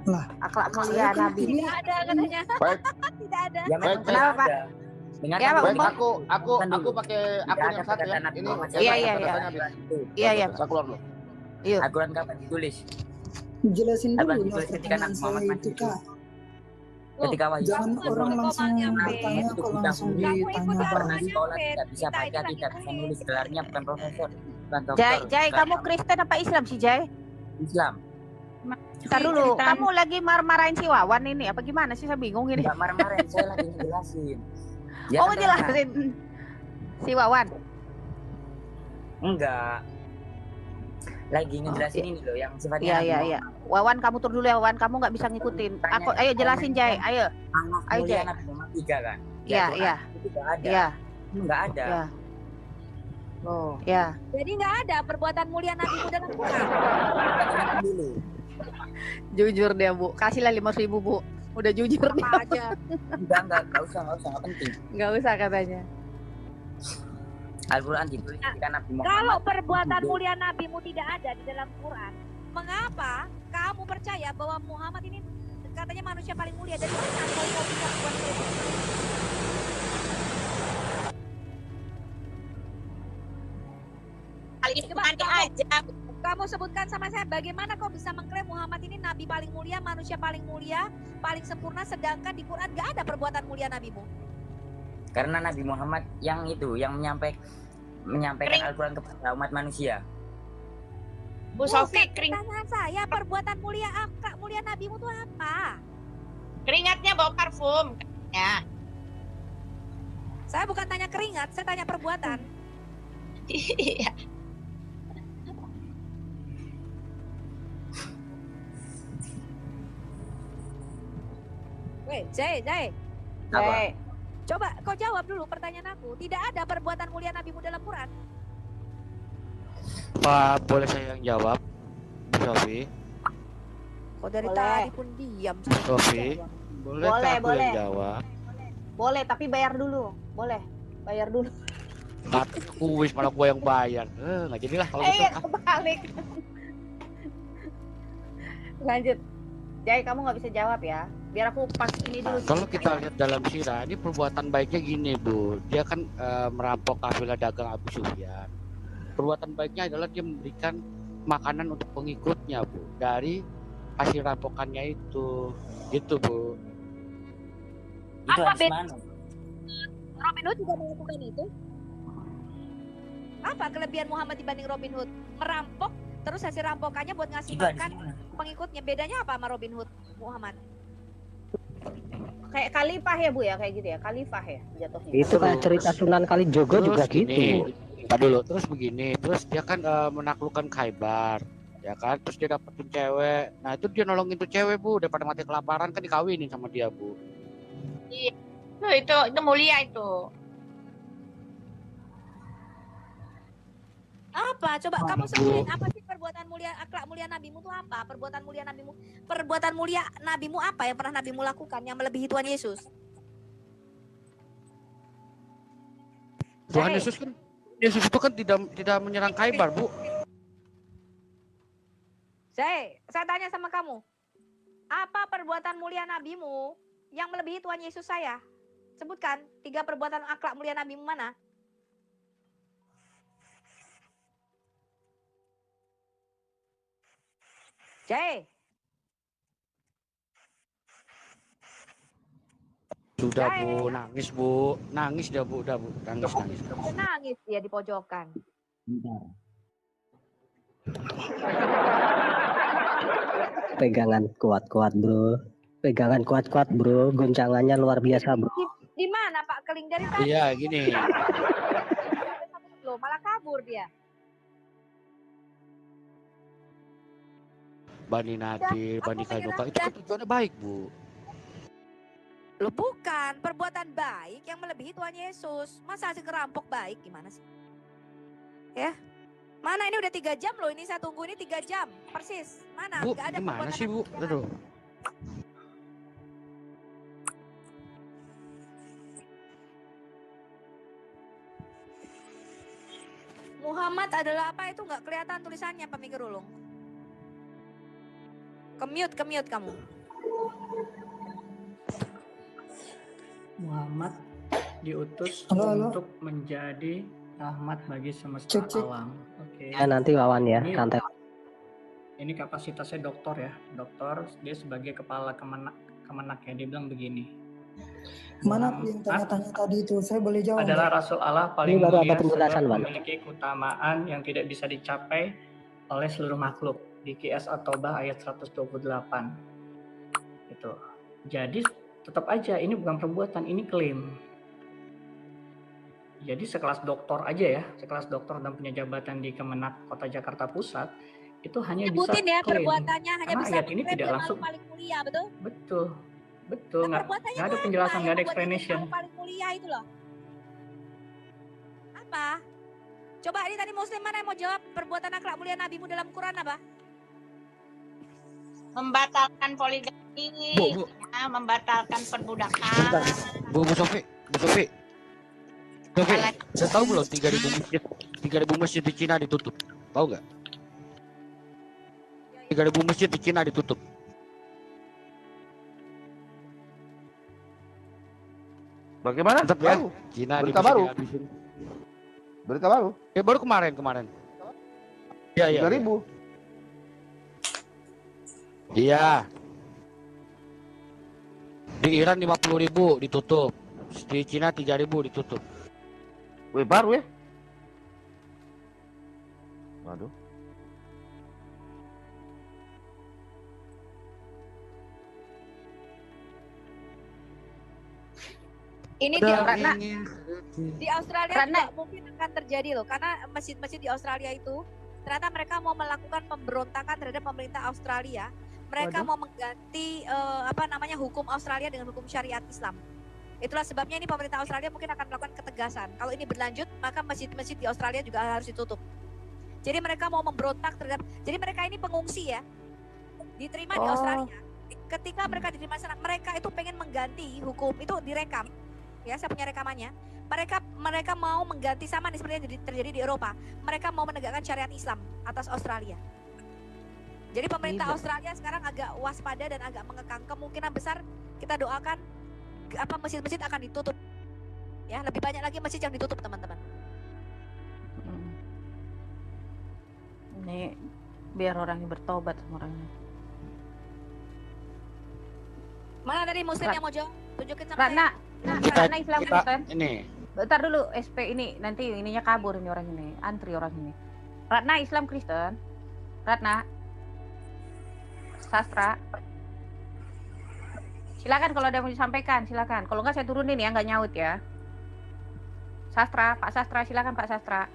Lah, akhlak mulia Nabi. Tidak ada katanya. Tidak ada. Ya, memang Kenapa, Pak? Dengarkan Ya, Pak. dulu. Aku pakai akun yang satu ya. Ini Iya. Saya keluar dulu. Al-Quran kapan ditulis? Jelasin Kapan dulu ditulis ketika pertanyaan Nabi saya Muhammad itu, Kak. Ketika wahyu. Jangan orang langsung bertanya kok langsung ditanya Pernah balik. sekolah tidak bisa baca, tidak bisa nulis, gelarnya bukan profesor, bukan dokter. Jai, kamu Kristen apa Islam sih, Jai? Islam. Ntar dulu, kamu lagi marah-marahin si Wawan ini apa gimana sih? Saya bingung ini. Enggak marah-marahin, saya lagi ngejelasin. Jelasin si Wawan. Enggak. Lagi ngejelasin ini loh yang sifatnya. Iya. Wawan, kamu tur dulu ya, Wawan. Kamu nggak bisa ngikutin. Ayo jelasin, Jai. Ayo. Ayo, Jai. Nabi Muhammad 3 kan? Iya. Itu enggak ada. Iya. Enggak ada. Iya. Oh, ya. Jadi nggak ada perbuatan mulia Nabi dalam Quran. Jujur dia, Bu. Kasihlah 5.000, Bu. Udah jujur dia. Aja. Enggak usah, enggak penting. Nggak usah katanya. Al-Quran ditulis ketika Nabi Muhammad. Kalau perbuatan mulia Nabimu tidak ada di dalam Quran, mengapa kamu percaya bahwa Muhammad ini katanya manusia paling mulia? Dari mana kau bisa buat itu? Kamu sebutkan sama saya bagaimana kau bisa mengklaim Muhammad ini nabi paling mulia, manusia paling mulia, paling sempurna, sedangkan di Quran gak ada perbuatan mulia nabimu? Karena Nabi Muhammad yang itu, yang menyampaikan Al-Quran kepada umat manusia. Bu Sofi, pertanyaan saya, perbuatan mulia akhlak mulia nabimu itu apa? Keringatnya bawa parfum. Ya. Saya bukan tanya keringat, saya tanya perbuatan. Iya. Weh, Jai. Apa? Coba kau jawab dulu pertanyaan aku. Tidak ada perbuatan mulia nabimu dalam Quran. Pak, boleh saya yang jawab? Bu Sofi. Kau dari Boleh. tadi pun diam. Sofi, boleh aku yang jawab? Boleh, tapi bayar dulu. Boleh, bayar dulu. Tapi kuis malah gua yang bayar. Nggak jadilah kalau gitu. Kebalik. Lanjut. Jai, kamu nggak bisa jawab ya. Biar aku pas ini dulu. Kalau kita lihat dalam sirah, ini perbuatan baiknya gini, Bu. Dia kan merampok kafilah dagang Abu Sufyan. Perbuatan baiknya adalah dia memberikan makanan untuk pengikutnya, Bu. Dari hasil rampokannya itu. Gitu, Bu. Itu Apa hadis mana? Robin Hood juga melakukan itu? Apa kelebihan Muhammad dibanding Robin Hood? Merampok, terus hasil rampokannya buat ngasih Itu hadis makan mana? pengikutnya. Bedanya apa sama Robin Hood, Muhammad? Kayak khalifah ya, Bu ya, kayak gitu ya. Khalifah ya jatuhnya. Itu kan cerita Sunan Kalijogo juga gitu. Pak dulu, terus begini, terus dia kan menaklukkan Khaybar, ya kan, terus dia dapetin cewek, nah itu dia nolongin tuh cewek, Bu, daripada mati kelaparan kan dikawinin sama dia, Bu. Iya. Itu mulia itu. Apa? Coba kamu sebutin apa sih perbuatan mulia, akhlak mulia nabimu itu apa? Perbuatan mulia nabimu apa yang pernah nabimu lakukan yang melebihi Tuhan Yesus? Tuhan Yesus itu kan tidak menyerang Khaybar, Bu. Saya tanya sama kamu. Apa perbuatan mulia nabimu yang melebihi Tuhan Yesus saya? Sebutkan 3 perbuatan akhlak mulia nabimu mana? Jai. Sudah, Bu, nangis, Bu. Nangis dia, Bu, udah, Bu. Nangis. Nangis dia di pojokan. Pegangan kuat-kuat, Bro. Pegangan kuat-kuat, Bro. Goncangannya luar biasa, Bro. Di mana Pak Keling dari tadi? Iya, gini. Loh, malah kabur dia. Bani Nadir, Bani Kainuka, itu kan tujuannya baik, Bu. Loh bukan, perbuatan baik yang melebihi Tuhan Yesus. Masa si kerampok baik gimana sih? Ya. Mana ini udah 3 jam loh, ini saya tunggu ini 3 jam. Persis. Mana? Bu, Nggak ada gimana perbuatan sih, Bu? Aduh. Muhammad adalah apa itu nggak kelihatan tulisannya Pak Mikir Ulung. Kemute kamu. Muhammad diutus Halo. untuk menjadi rahmat bagi semesta Cek. alam. Oke. Ya nanti Wawan ya, Ini- santai. Ini kapasitasnya dokter ya. Dokter dia sebagai kepala kemenak ya. Dia bilang begini. Mana yang tanya-tanya tadi itu? Saya boleh jawab. Adalah nggak? Rasul Allah paling Ini baru ada mulia penjelasan, sebab Wan. memiliki keutamaan yang tidak bisa dicapai oleh seluruh makhluk. Di QS At-Taubah ayat 128. Gitu. Jadi tetap aja ini bukan perbuatan, ini klaim. Jadi sekelas dokter aja ya, sekelas dokter dan punya jabatan di Kemenak Kota Jakarta Pusat itu hanya bisa Nyebutin ya klaim. perbuatannya hanya Karena bisa ayat ini mengklaim tidak dia langsung. paling mulia, betul? Betul, Nah, nggak perbuatannya ada apa penjelasan, yang nggak ada membuat dia explanation. paling mulia itu loh. Apa? Coba ini tadi Muslim mana yang mau jawab perbuatan akhlak mulia nabimu dalam Quran apa? Membatalkan poligami, Bu. ya, membatalkan perbudakan. Bu Sofi. Sofi, saya tahu belum 3.000 masjid di Cina ditutup. Tahu nggak? 3.000 masjid di Cina ditutup. Bagaimana? Tetap ya. Baru. Cina Berita bisa baru. dihabisin. Berita baru. Baru kemarin. Iya. 3.000. Iya. Di Iran 50.000 ditutup. Di Cina 3.000 ditutup. Wih, baru ya? Waduh. Ini di Australia Karena- juga mungkin akan terjadi loh, karena masjid-masjid di Australia itu ternyata mereka mau melakukan pemberontakan terhadap pemerintah Australia. Mereka mau mengganti hukum Australia dengan hukum syariat Islam. Itulah sebabnya ini pemerintah Australia mungkin akan melakukan ketegasan. Kalau ini berlanjut, maka masjid-masjid di Australia juga harus ditutup. Jadi mereka mau memberontak terhadap, jadi mereka ini pengungsi ya, diterima di Australia. Ketika mereka diterima sana, mereka itu pengen mengganti hukum itu direkam. Ya, saya punya rekamannya. Mereka mau mengganti sama nih seperti yang terjadi di Eropa. Mereka mau menegakkan syariat Islam atas Australia. Jadi pemerintah Australia sekarang agak waspada dan agak mengekang. Kemungkinan besar kita doakan masjid-masjid akan ditutup. Ya, lebih banyak lagi masjid yang ditutup, teman-teman. Ini biar orangnya bertobat sama orangnya. Mana dari Muslim yang mau jawab? Tunjukin sama Ratna, Ratna Islam Kristen. Ini. Bentar dulu, SP ini nanti ininya kabur ini orang ini, antri orang ini. Ratna Islam Kristen. Ratna. Sastra. Silakan kalau ada yang mau disampaikan, silakan. Kalau enggak saya turunin ya, enggak nyaut ya. Sastra, Pak Sastra, silakan Pak Sastra.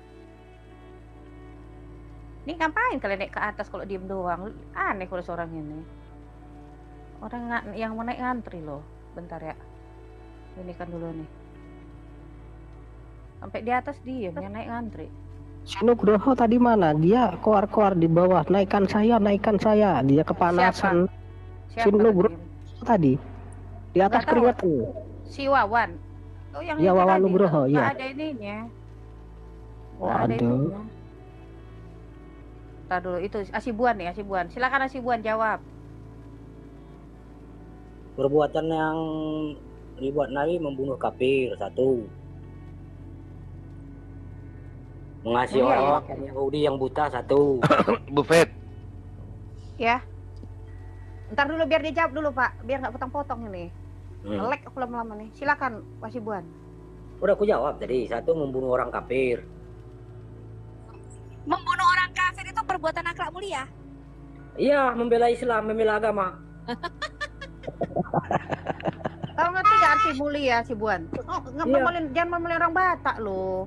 Ini ngapain kalian naik ke atas kalau diem doang? Aneh kalau seorang ini. Orang yang mau naik ngantri loh. Bentar ya. Ini kan dulu nih. Sampai di atas diem, yang naik ngantri. Si Nugroho tadi mana? Dia keluar-keluar di bawah. Naikkan saya. Dia kepanasan. Si Nugroho tadi di atas Nggak tahu. keringetan. Si Wawan. Oh yang Ya, itu Wawan tadi. Nugroho, Nggak ya. ada ininya. Nggak ada Waduh. itunya. Ntar dulu itu Asibuan nih, Asibuan. Silakan Asibuan jawab. Perbuatan yang dibuat Nabi membunuh kafir, satu. Mengasihi Oh, iya, orang Yahudi yang buta, satu. Buffet. Ya. Ntar dulu biar dijawab dulu Pak, biar nggak potong-potong ini. Ngelek aku lama-lama nih. Silakan Asibuan. Udah aku jawab tadi, satu membunuh orang kafir. Membunuh orang kafir itu perbuatan akhlak mulia. Iya, membela Islam, membela agama. Tahu ngerti nggak arti mulia Asibuan? Oh, Iya. jangan memelin orang Batak loh.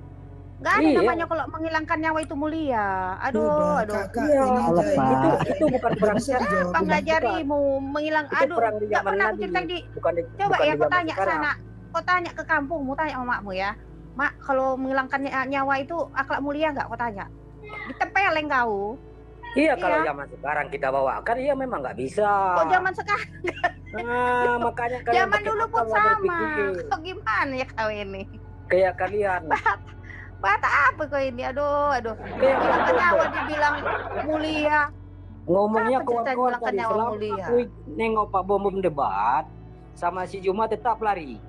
Nggak ada Iya. namanya kalau menghilangkan nyawa itu mulia. Aduh, Udah, aduh. Kak, ini aja. Itu bukan perang Siapa sekarang. ngajarimu menghilang? Itu Aduh, perang di nggak zaman pernah aku Nabi. cerita di. Bukan di, Coba bukan ya di kau zaman tanya sekarang. sana. Kau tanya ke kampungmu, tanya sama makmu ya. Mak, kalau menghilangkan nyawa itu akhlak mulia nggak? Kau tanya. Ditempeleng kau. Iya, kalau Iya. zaman sekarang kita bawakan, iya memang nggak bisa. Kok zaman sekarang? Nah, makanya kalian Zaman pakai dulu akal pun lah sama. berpikir. Kok gimana ya kau ini? Kayak kalian. Bata apa kau ini? Aduh, aduh. Kayak Hilangkan kalian. nyawa dibilang mulia. Ngomongnya Apa cerita kawan-kawan hilangkan tadi, nyawa selama mulia? aku nengok Pak Bom debat, sama si Juma tetap lari.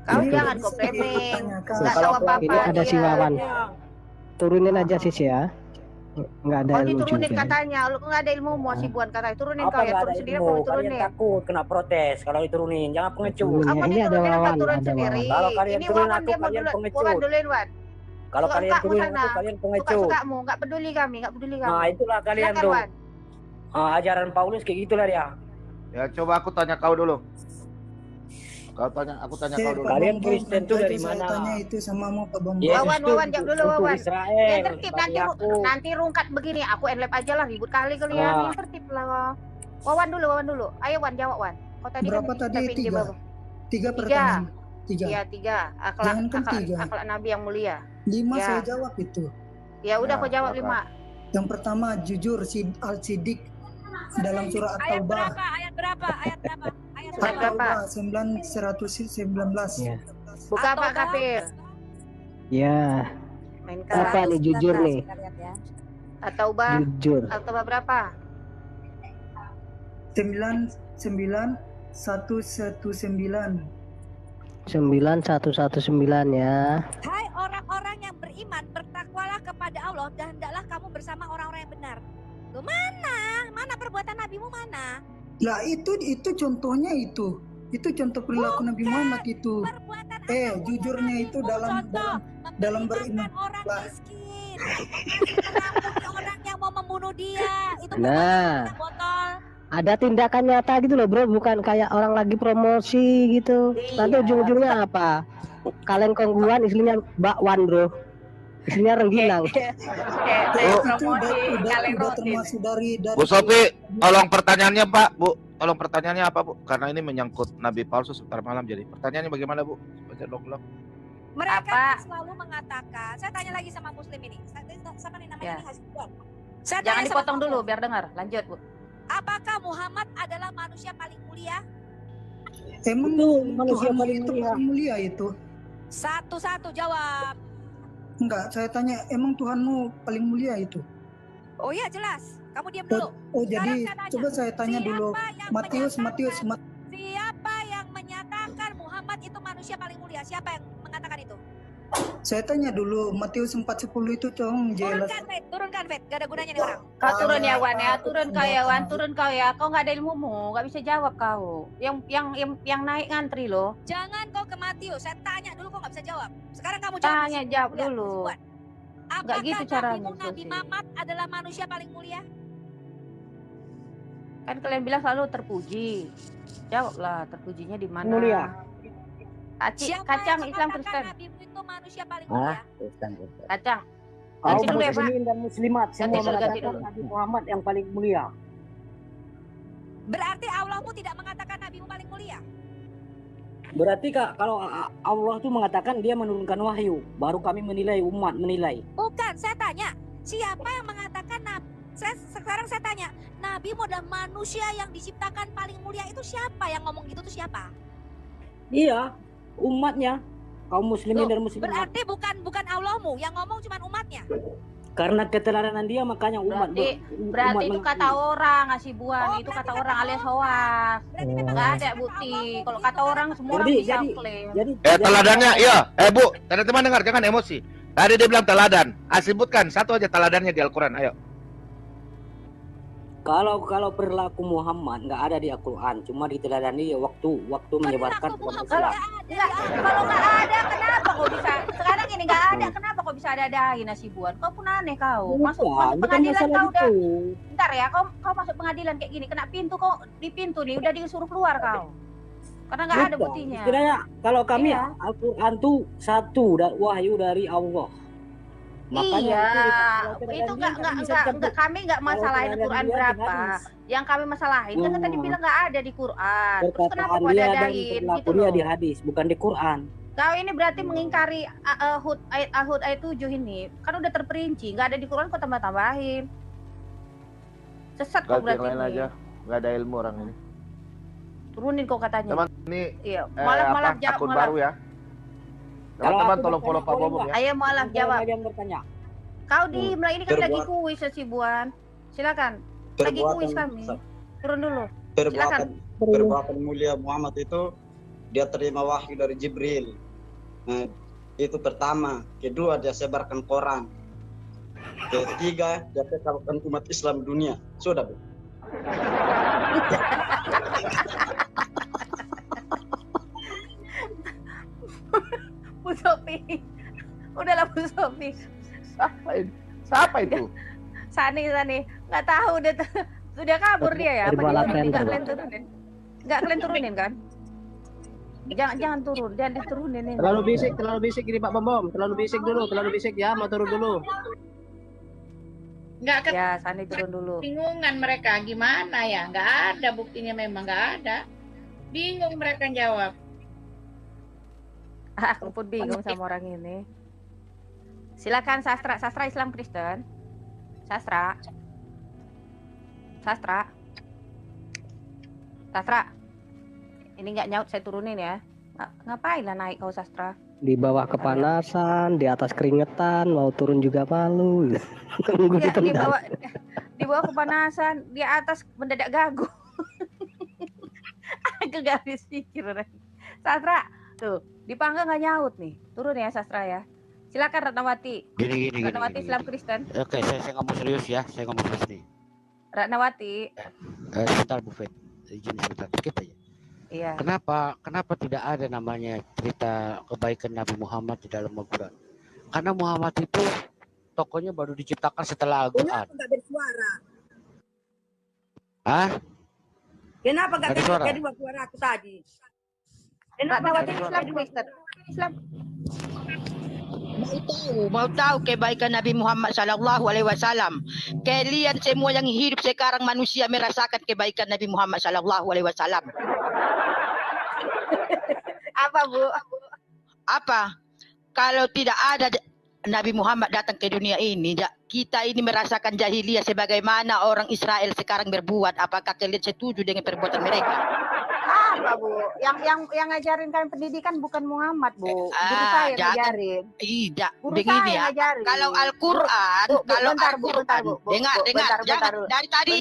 Kau jangan kau framing. Nggak tahu Kalau apa-apa ini ada si dia. Wawan. Turunin aja sis ya. Nggak ada Oh ilmu diturunin juga. katanya, lu nggak ada ilmu mau si Buan katanya. Turunin Apa kau ya, nggak ada turun sendiri ilmu? apa Kalian diturunin? takut kena protes kalau diturunin. Jangan pengecut. Turunin ya. Apa Ini ada diturunin apa Wawan, turun ada sendiri? Wawan. Kalau kalian Ini turunin Wawan aku, dia mau kalian dulu, pengecut. Wawan duluin Wan. Kalau Suka kalian sukamu turunin sana. aku, kalian Suka pengecut. sukamu, nggak peduli kami, nggak peduli kami. Nah, itulah kalian Silakan tuh. Wan. Ajaran Paulus kayak gitulah dia. Ya coba aku tanya kau dulu. Aku tanya kau dulu. Kalian Kristen tuh dari Saya mana? tanya itu sama mau Pak Bom. Yesus Wawan, tuh Wawan, jawab dulu untuk Wawan. Israel, Yang tertib bagi nanti aku. nanti rungkat begini, aku endlap aja lah ribut kali kalian. Nah. Yang tertib lah. Wawan dulu. Ayo Wan jawab Wan. Kau tadi Berapa kan tadi? ucapin dia 3. berapa? 3 pertanyaan. 3. Iya 3. Akhlak Jangankan 3. akhlak Nabi yang mulia. 5 Ya. saya jawab itu. Ya udah Ya, kau jawab silakan. 5. Yang pertama jujur Al-Siddiq dalam surah Ayat At-Taubah. berapa? Ayat berapa? Ayat berapa? Ayat Surat berapa? At-Taubah 919. Ya. Buka apa At-Taubah. kafir? Ya. Mainkan. Apa nih jujur nih? Kita lihat ya. At-Taubah. Jujur. At-Taubah berapa? 9119. 9119 ya. Hai orang-orang yang beriman, bertakwalah kepada Allah dan hendaklah kamu bersama orang-orang yang benar. Loh, mana perbuatan nabimu mana? Lah itu contohnya itu. Itu contoh perilaku Nabi Muhammad itu. Jujurnya itu dalam beriman. Orang Lah, miskin, mengampuni orang yang mau membunuh dia. Itu Nah. perbuatan botol. Ada tindakan nyata gitu loh bro, bukan kayak orang lagi promosi gitu. Nanti ujung-ujungnya apa? Kalian kongguan, istrinya bakwan bro. Istrinya rengginang. itu udah termasuk dari Bu Sofi, tolong pertanyaannya Pak, Bu. Tolong pertanyaannya apa Bu? Karena ini menyangkut Nabi palsu sebentar malam jadi. Pertanyaannya bagaimana Bu? Baca dong. Mereka Apa? selalu mengatakan, saya tanya lagi sama muslim ini. Siapa nih namanya Ya. ini Hasbuan. Saya Jangan tanya sama dipotong kamu, dulu biar dengar. Lanjut, Bu. apakah Muhammad adalah manusia paling mulia? Emang manusia Tuhan paling itu mulia. paling mulia itu? Satu-satu jawab. Enggak, saya tanya emang Tuhanmu paling mulia itu? Oh iya jelas. Kamu diam dulu. Oh Sekarang jadi saya tanya, coba saya tanya dulu. siapa yang Matius. Siapa yang menyatakan Muhammad itu manusia paling mulia? Siapa yang mengatakan itu? Saya tanya dulu Matius 4:10 itu dong jelas. Turunkan, Fet. Gak ada gunanya nih orang. Kau turun ya Wan ya, turun kau ya Wan, turun kau ya. Kau nggak ada ilmumu, nggak bisa jawab kau. Yang naik ngantri loh. Jangan kau ke Matius. Saya tanya dulu kau nggak bisa jawab. Sekarang kamu jawab. Tanya jawab dulu. Apakah gitu caranya, Nabi Sofi. Muhammad adalah manusia paling mulia? Kan kalian bilang selalu terpuji. Jawablah, terpujinya di mana? Mulia. Kacang Islam Kristen. Nabimu itu manusia paling Ah, mulia. Kristen. Kacang. Kaum Ganti dulu ya, Pak. muslimin dan muslimat semua Ganti dulu. mengatakan Nabi Muhammad yang paling mulia. Berarti Allahmu tidak mengatakan nabimu paling mulia? Berarti Kak, kalau Allah tuh mengatakan dia menurunkan wahyu, baru kami menilai, umat menilai. Bukan, saya tanya. Siapa yang mengatakan sekarang saya tanya, nabimu adalah manusia yang diciptakan paling mulia, itu siapa yang ngomong gitu tuh siapa? Iya, umatnya, kaum muslimin Loh, dan muslimat. berarti bukan Allahmu yang ngomong cuma umatnya. Karena keteladanan dia makanya umat Berarti itu umat kata orang ngasih buan, itu kata orang alias hoax. Nggak ada bukti. Kalau kata orang semua orang bisa klaim. Teladannya, iya. Bu, teman-teman dengar, jangan emosi. Tadi dia bilang teladan. Sebutkan satu aja teladannya di Al-Quran, ayo. Kalau perilaku Muhammad nggak ada di Al-Quran, cuma diteladani waktu menyebarkan agama Islam. Kalau nggak ada, kenapa kok bisa? Sekarang ini nggak ada, kenapa kok bisa ada-adain nasi buan? Kau pun aneh kau. Masuk bukan pengadilan masalah kau udah. itu. Bentar ya, kau masuk pengadilan kayak gini, kena pintu kau di pintu nih, udah disuruh keluar kau. Karena nggak ada Bukan. buktinya. Istilahnya kalau kami Iya. Al-Quran tuh satu wahyu dari Allah. Makanya Iya, kalau tidak itu ada dia, kami bisa cabut. kami nggak Kalau masalahin tidak ada Quran dia, di berapa. hadis. Yang kami masalahin kan tadi Oh. bilang nggak ada di Quran. Terus kenapa Perkataan kau dia dan dadain perilaku gitu dia loh? di hadis, bukan di Quran. Kau ini berarti mengingkari Hud ayat 7 ini. Kan udah terperinci, nggak ada di Quran kau tambah-tambahin. Sesat kau Ganti yang berarti lain ini. aja. Nggak ada ilmu orang ini. Turunin kau katanya. Teman, ini Iya, malah jawab akun malah. baru ya. Kalau Teman-teman aku tolong follow Pak bertanya, Bobong boleh ya. Ayo malah jawab. Yang bertanya. Kau diem lah, ini kan lagi Perbuatan- kuis si Buan. Silakan. Lagi kuis kami. Turun dulu. Silakan. Perbuatan mulia Muhammad itu dia terima wahyu dari Jibril. Nah, itu pertama. Kedua, dia sebarkan Quran. Ketiga, dia tekalkan umat Islam dunia. Sudah, Bu. Bu Sofi. Udahlah Bu Sofi. Siapa itu? Sani. Nggak tahu sudah kabur dia ya. Dari Apa balap diturunin? Nggak center. kalian turunin? Nggak kalian turunin kan? Jangan turun, jangan diturunin ini. Terlalu bisik ini Pak Bom. Terlalu bisik ya, mau turun dulu. Nggak Ya, Sani turun dulu. kebingungan mereka gimana ya? Nggak ada buktinya, memang nggak ada. Bingung mereka jawab. Aku pun bingung sama orang ini. Silakan sastra Islam Kristen. Sastra. Ini nggak nyaut, saya turunin ya. Ngapain lah naik kau sastra? Di bawah kepanasan, di atas keringetan, mau turun juga malu. Nunggu Ya, ditendang. di bawah kepanasan, di atas mendadak gagu. Aku gak habis pikir. Sastra, tuh dipanggil nggak nyaut nih. Turun ya Sastra ya. Silakan Ratnawati. Gini. Ratnawati Islam Kristen. Oke, saya ngomong serius ya. Saya ngomong serius nih. Ratnawati. Sebentar Bu Fet. Izin sebentar, dikit aja. Iya. Kenapa tidak ada namanya cerita kebaikan Nabi Muhammad di dalam Al-Quran? Karena Muhammad itu tokohnya baru diciptakan setelah Al-Quran. Kenapa nggak bersuara? Hah? Kenapa nggak Ada suara? jadi suara aku tadi? Ratnawati Islam Kristen. Islam. Mau tahu kebaikan Nabi Muhammad Sallallahu Alaihi Wasallam. Kalian semua yang hidup sekarang manusia merasakan kebaikan Nabi Muhammad Sallallahu Alaihi Wasallam. Apa Bu? Apa? Kalau tidak ada Nabi Muhammad datang ke dunia ini, kita ini merasakan jahiliyah sebagaimana orang Israel sekarang berbuat. Apakah kalian setuju dengan perbuatan mereka? Apa Bu? Yang ngajarin kalian pendidikan bukan Muhammad Bu. Guru saya yang ngajarin. Tidak, Guru begini saya ya. yang ngajarin. Kalau Al-Quran, bentar Bu. dengar, Bentar dulu. dari tadi.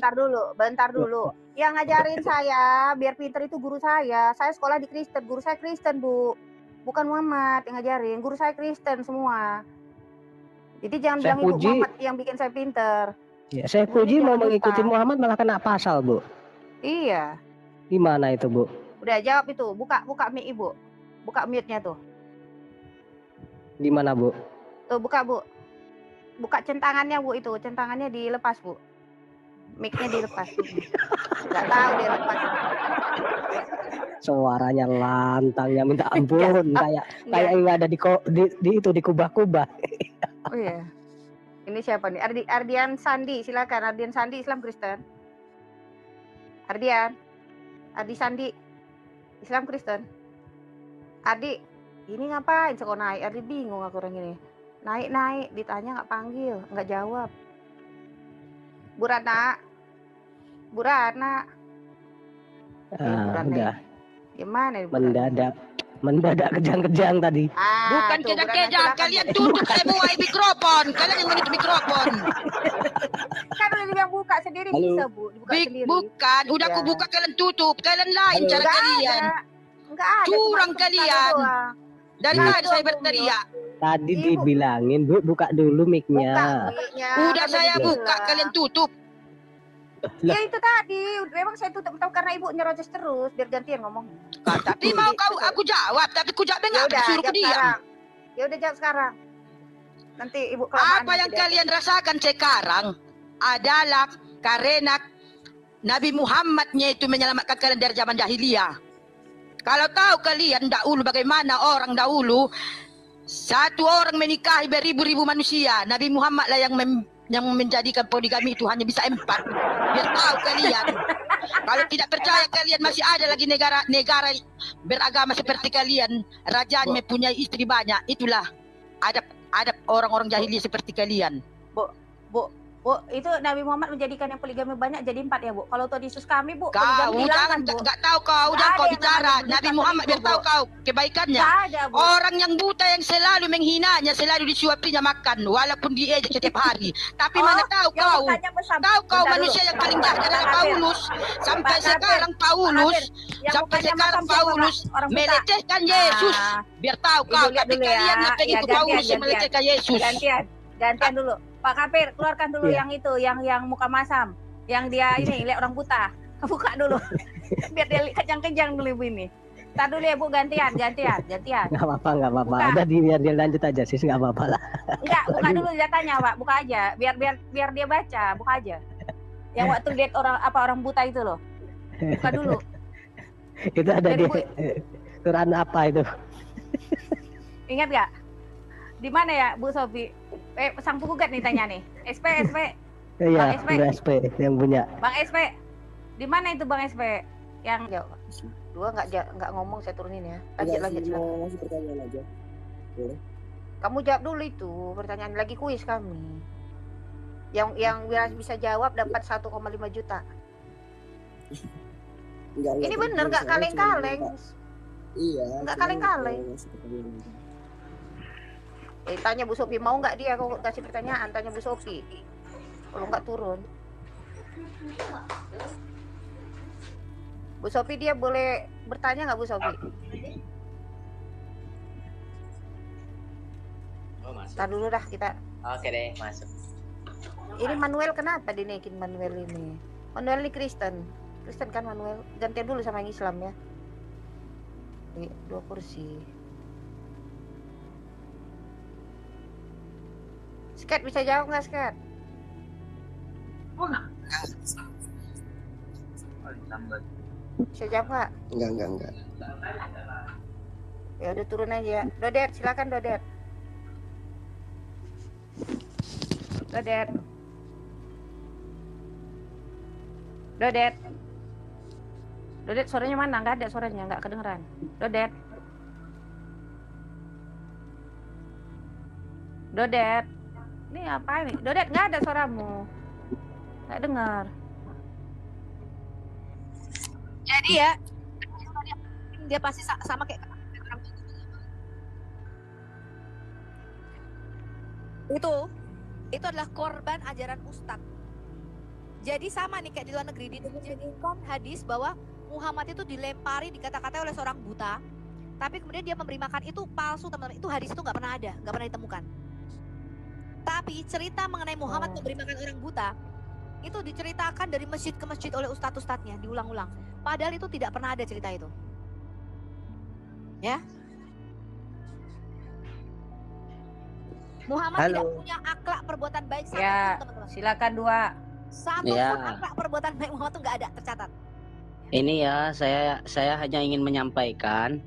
Bentar dulu. Yang ngajarin saya biar pinter itu guru saya. Saya sekolah di Kristen, guru saya Kristen Bu. Bukan Muhammad yang ngajarin, guru saya Kristen semua. Jadi jangan Saya bilang Ibu puji. Muhammad yang bikin saya pinter. Ya, saya puji mau mengikuti Muhammad malah kena pasal, Bu. Iya. Gimana itu, Bu? Udah jawab itu. Buka mic Ibu. Buka mute-nya tuh. Gimana, Bu? Tuh buka Bu. Buka centangannya Bu itu. Centangannya dilepas Bu. Mic-nya dilepas. Gak tahu dia lepas. Suaranya lantangnya minta ampun, kayak nggak ada di kubah-kubah. Oh iya. Ini siapa nih? Ardian Sandi, silakan. Ardian Sandi Islam Kristen. Ardi Sandi Islam Kristen. Ardi, ini ngapain sekolah naik? Ardi bingung aku orang ini. Naik, ditanya nggak panggil, nggak jawab. Bu Ratna. Udah Gimana Bu? mendadak kejang-kejang tadi. Bukan tuh, Bu Ratna, kejang-kejang, silakan. kalian tutup semua mikrofon. Kalian yang menutup mikrofon. Kan udah dibilang buka sendiri bisa Bu, dibuka sendiri. Bukan, udah Ya. aku buka kalian tutup. Kalian lain cara Nggak kalian. ada. Nggak ada. Curang cuma kalian. doang. Dari Bu. tadi saya berteriak. Tadi dibilangin, Bu, buka dulu mic-nya. Udah saya buka, kalian tutup. Ya itu tadi, memang saya tutup tahu karena Ibu nyerocos terus biar gantian ngomong. Tapi mau aku jawab, tapi ku jawab Ya enggak udah, suruh jawab ku diam. sekarang. Ya udah jawab sekarang. Nanti Ibu kelamaan Apa yang nanti kalian rasakan sekarang adalah karena Nabi Muhammadnya itu menyelamatkan kalian dari zaman jahiliyah. Kalau tahu kalian dahulu bagaimana orang dahulu, satu orang menikahi beribu-ribu manusia. Nabi Muhammad lah yang menjadikan poligami itu hanya bisa 4. Biar tahu kalian. Kalau tidak percaya kalian, masih ada lagi negara beragama seperti kalian, rajanya mempunyai istri banyak. Itulah adab orang-orang jahiliyah seperti kalian. Bu, itu Nabi Muhammad menjadikan yang poligami banyak jadi 4 ya, Bu. Kalau Tuhan Yesus kami, Bu, Kau poligami jangan, Bu. nggak tahu kau, jangan kau bicara. Nabi Muhammad biar tahu kau kebaikannya. Orang yang buta yang selalu menghinanya, selalu disuapinya makan, walaupun diejek setiap hari. Tapi mana tahu kau, manusia yang paling jahat adalah Paulus. Sampai sekarang Paulus melecehkan Yesus. Biar tahu kau, tapi kalian yang pengikut Paulus yang melecehkan Yesus. Gantian dulu. Pak Kafir, keluarkan dulu yang itu, yang muka masam, yang dia ini lihat orang buta. Buka dulu. Biar dia kejang-kejang dulu Ibu ini. Tar dulu ya Bu, gantian. Nggak apa-apa. Udah biar dia lanjut aja sih, nggak apa-apa lah. Enggak, buka dulu datanya Pak, buka aja. Biar dia baca, buka aja. Yang waktu lihat orang buta itu loh. Buka dulu. Itu ada di Quran apa itu? Ingat gak? Di mana ya Bu Sofi? Sang penggugat nih tanya nih. SP. Iya, Bang SP yang punya. Bang SP. Di mana itu Bang SP? Yang dua nggak ngomong, saya turunin ya. Lanjut silakan. Masih pertanyaan aja. Boleh. Kamu jawab dulu itu pertanyaan, lagi kuis kami. Yang bisa jawab dapat 1,5 juta. Ini bener nggak kaleng-kaleng? Iya. Nggak kaleng-kaleng. Tanya Bu Sofi, mau nggak dia kau kasih pertanyaan? Tanya Bu Sofi. Kalau nggak turun. Bu Sofi, dia boleh bertanya nggak Bu Sofi? Tar dulu dah kita. Oke deh, masuk. Ini Manuel kenapa dinaikin Manuel ini? Manuel ini Kristen kan Manuel. Ganti dulu sama yang Islam ya. 2 kursi. Sket bisa jawab nggak Sket? Bisa jawab nggak? Enggak. Ya udah turun aja. Dodet, silakan Dodet. Dodet, suaranya mana? Nggak ada suaranya, nggak kedengeran. Dodet. Ini apa ini? Dodet, nggak ada suaramu. Nggak dengar. Jadi ya, dia pasti sama kayak orang itu adalah korban ajaran Ustadz. Jadi sama nih kayak di luar negeri, dijadikan hadis bahwa Muhammad itu dilempari, dikata-katai oleh seorang buta, tapi kemudian dia memberi makan. Itu palsu teman-teman. Itu hadis itu nggak pernah ada, nggak pernah ditemukan. Tapi cerita mengenai Muhammad memberi makan orang buta itu diceritakan dari masjid ke masjid oleh ustadz-ustadznya, diulang-ulang. Padahal itu tidak pernah ada cerita itu. Ya. Muhammad tidak punya akhlak perbuatan baik sama teman-teman. Silakan 2. Satu pun akhlak perbuatan baik Muhammad itu nggak ada tercatat. Ini ya, saya hanya ingin menyampaikan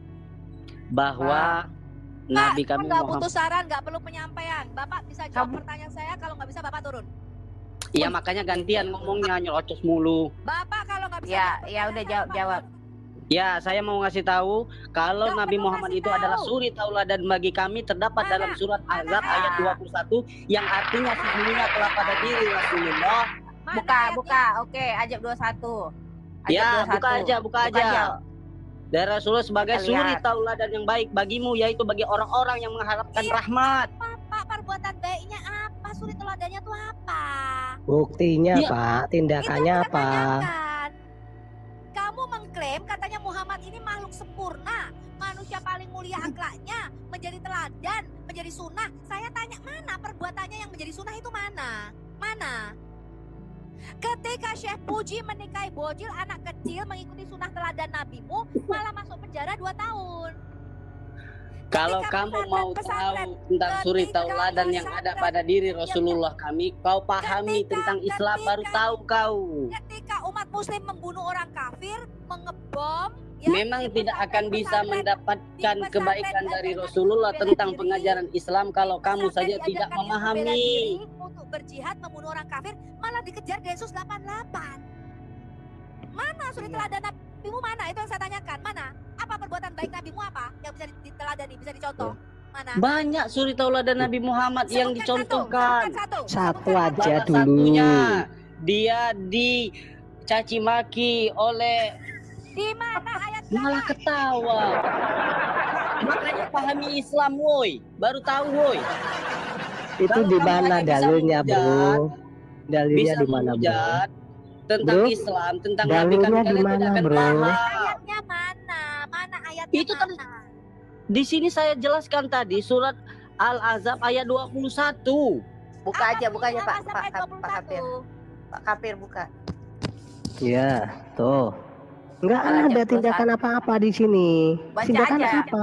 bahwa Nabi kami nggak Muhammad. butuh saran, nggak perlu penyampaian. Bapak bisa jawab pertanyaan saya, kalau nggak bisa Bapak turun. Iya, makanya gantian ngomongnya, nyerocos mulu. Bapak kalau nggak bisa. Ya udah jawab. Ya, saya mau ngasih tahu kalau Nabi Muhammad itu adalah suri tauladan bagi kami, terdapat dalam surat Ahzab ayat 21 yang artinya sesungguhnya telah pada diri Rasulullah. Buka. Oke, Ajab 21. Ya, buka aja. Dan Rasulullah sebagai suri tauladan yang baik bagimu, yaitu bagi orang-orang yang mengharapkan rahmat. Pak, perbuatan baiknya apa? Suri tauladannya tuh apa? Buktinya Pak, tindakannya apa? Kamu mengklaim katanya Muhammad ini makhluk sempurna, manusia paling mulia akhlaknya, menjadi teladan, menjadi sunnah. Saya tanya, mana perbuatannya yang menjadi sunnah itu mana? Ketika Syekh Puji menikahi bojil anak kecil mengikuti sunnah teladan nabimu, malah masuk penjara 2 tahun. Kalau kamu mau tahu tentang suri tauladan yang ada pada diri Rasulullah kami, kau pahami tentang Islam baru tahu kau. Ketika umat muslim membunuh orang kafir, mengebom memang tidak akan bisa mendapatkan kebaikan dari Rasulullah tentang pengajaran Islam kalau kamu saja tidak memahami. Untuk berjihad membunuh orang kafir malah dikejar Densus 88. Mana suri teladan nabimu mana? Itu yang saya tanyakan. Mana? Apa perbuatan baik nabimu apa yang bisa diteladani, bisa dicontoh? Mana? Banyak suri tauladan Nabi Muhammad yang dicontohkan. Satu aja Salah dulu. satunya dia dicaci maki oleh di mana ayat malah ketawa. Makanya pahami Islam woi, baru tahu woi. Itu di mana dalilnya, Bro? Dalilnya di mana, Bro? Tentang Bro, Islam, tentang Nabi dalilnya kami di kalian mana, tidak akan Bro? paham. Ayatnya mana? Mana ayatnya? Itu kan di sini saya jelaskan tadi surat Al-Ahzab ayat 21. Buka aja Pak Kafir. Pak Kafir buka. Ya, tuh. Enggak ada tindakan apa-apa di sini. Baca Tindakan aja. apa?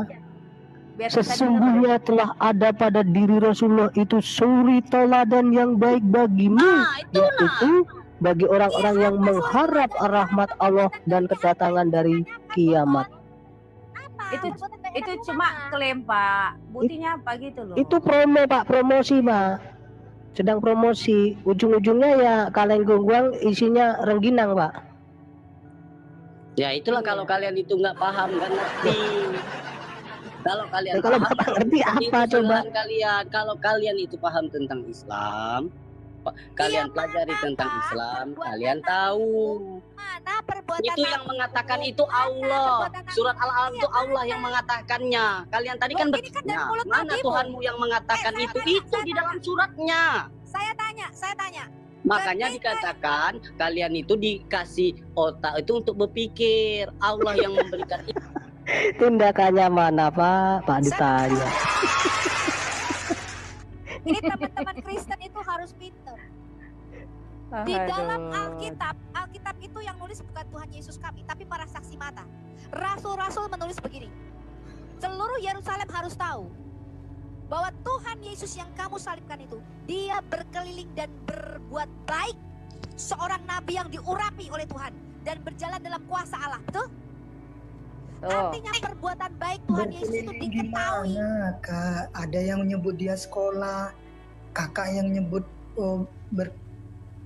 Biar kita Sesungguhnya telah ada pada diri Rasulullah itu suri teladan yang baik bagimu, yaitu bagi orang-orang yang mengharap rahmat Allah dan kedatangan dari kiamat. Itu cuma klaim Pak. Buktinya apa gitu loh. Itu promo Pak, promosi Pak. Sedang promosi. Ujung-ujungnya ya kaleng gonggong isinya rengginang Pak. Ya itulah kalau kalian itu nggak paham, nggak ngerti. Kalau kalian Kalau paham, Bapak ngerti itu apa coba? pilihan kalian. Kalau kalian itu paham tentang Islam, kalian pelajari tentang Islam, kalian tahu. Itu yang mengatakan itu Allah. Surat Al-Alaq itu Allah yang mengatakannya. Kalian tadi kan bertanya, mana Tuhanmu yang mengatakan itu? Itu di dalam suratnya. Saya tanya. Makanya dikatakan kalian itu dikasih otak itu untuk berpikir. Allah yang memberikan itu. Tindakannya mana Pak? Pak ditanya. Ini teman-teman Kristen itu harus pintar. Di dalam Alkitab itu yang nulis bukan Tuhan Yesus kami, tapi para saksi mata. Rasul-rasul menulis begini. Seluruh Yerusalem harus tahu bahwa Tuhan Yesus yang kamu salibkan itu, dia berkeliling dan berbuat baik, seorang nabi yang diurapi oleh Tuhan dan berjalan dalam kuasa Allah. Betul? Artinya perbuatan baik Tuhan Yesus itu diketahui. Gimana, Kak? Ada yang menyebut dia sekolah, kakak yang nyebut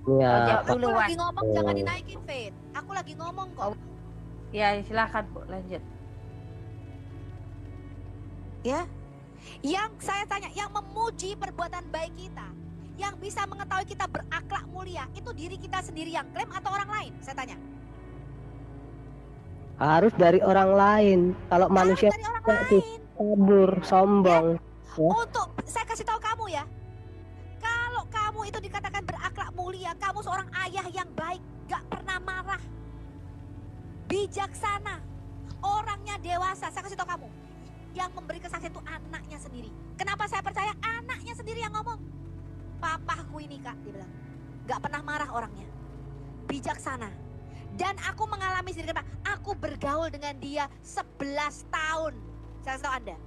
Ya, Aku lagi ngomong, jangan dinaikin, Faith. Aku lagi ngomong kok. Ya, silakan Bu, lanjut. Ya. Yang saya tanya, yang memuji perbuatan baik kita, yang bisa mengetahui kita berakhlak mulia, itu diri kita sendiri yang klaim atau orang lain? Saya tanya. harus dari orang lain. Kalau manusia kabur, sombong. Ya. Untuk saya kasih tahu kamu ya, kalau kamu itu dikatakan berakhlak mulia, kamu seorang ayah yang baik, gak pernah marah, bijaksana, orangnya dewasa. Saya kasih tahu kamu, yang memberi kesaksian itu anaknya sendiri. Kenapa saya percaya? Anaknya sendiri yang ngomong. Papaku ini Kak, dia bilang, gak pernah marah orangnya, bijaksana. Dan aku mengalami sendiri, aku bergaul dengan dia 11 tahun. Saya kasih tahu Anda.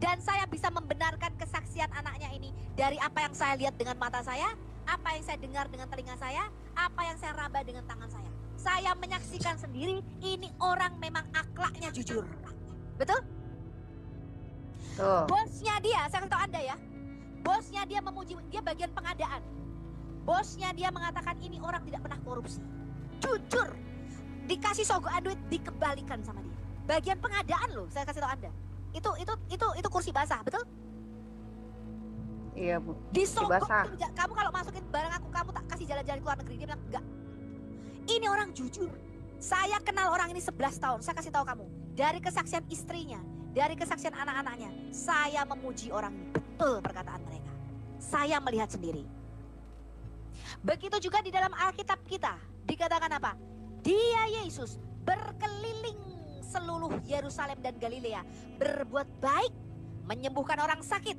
Dan saya bisa membenarkan kesaksian anaknya ini dari apa yang saya lihat dengan mata saya, apa yang saya dengar dengan telinga saya, apa yang saya raba dengan tangan saya. Saya menyaksikan sendiri, ini orang memang akhlaknya jujur. Betul? Tuh. Bosnya dia, saya kasih tahu Anda ya, bosnya dia memuji, dia bagian pengadaan. Bosnya dia mengatakan ini orang tidak pernah korupsi. Jujur, dikasih sogokan duit dikembalikan sama dia. Bagian pengadaan loh, saya kasih tahu Anda. Itu kursi basah, betul? Iya Bu. Disogok, kamu kalau masukin barang aku, kamu tak kasih jalan-jalan ke luar negeri. Dia bilang enggak. Ini orang jujur. Saya kenal orang ini 11 tahun. Saya kasih tahu kamu, dari kesaksian istrinya, dari kesaksian anak-anaknya, saya memuji orang ini. Betul perkataan mereka. Saya melihat sendiri. Begitu juga di dalam Alkitab kita dikatakan apa? Dia Yesus berkeliling seluruh Yerusalem dan Galilea, berbuat baik, menyembuhkan orang sakit.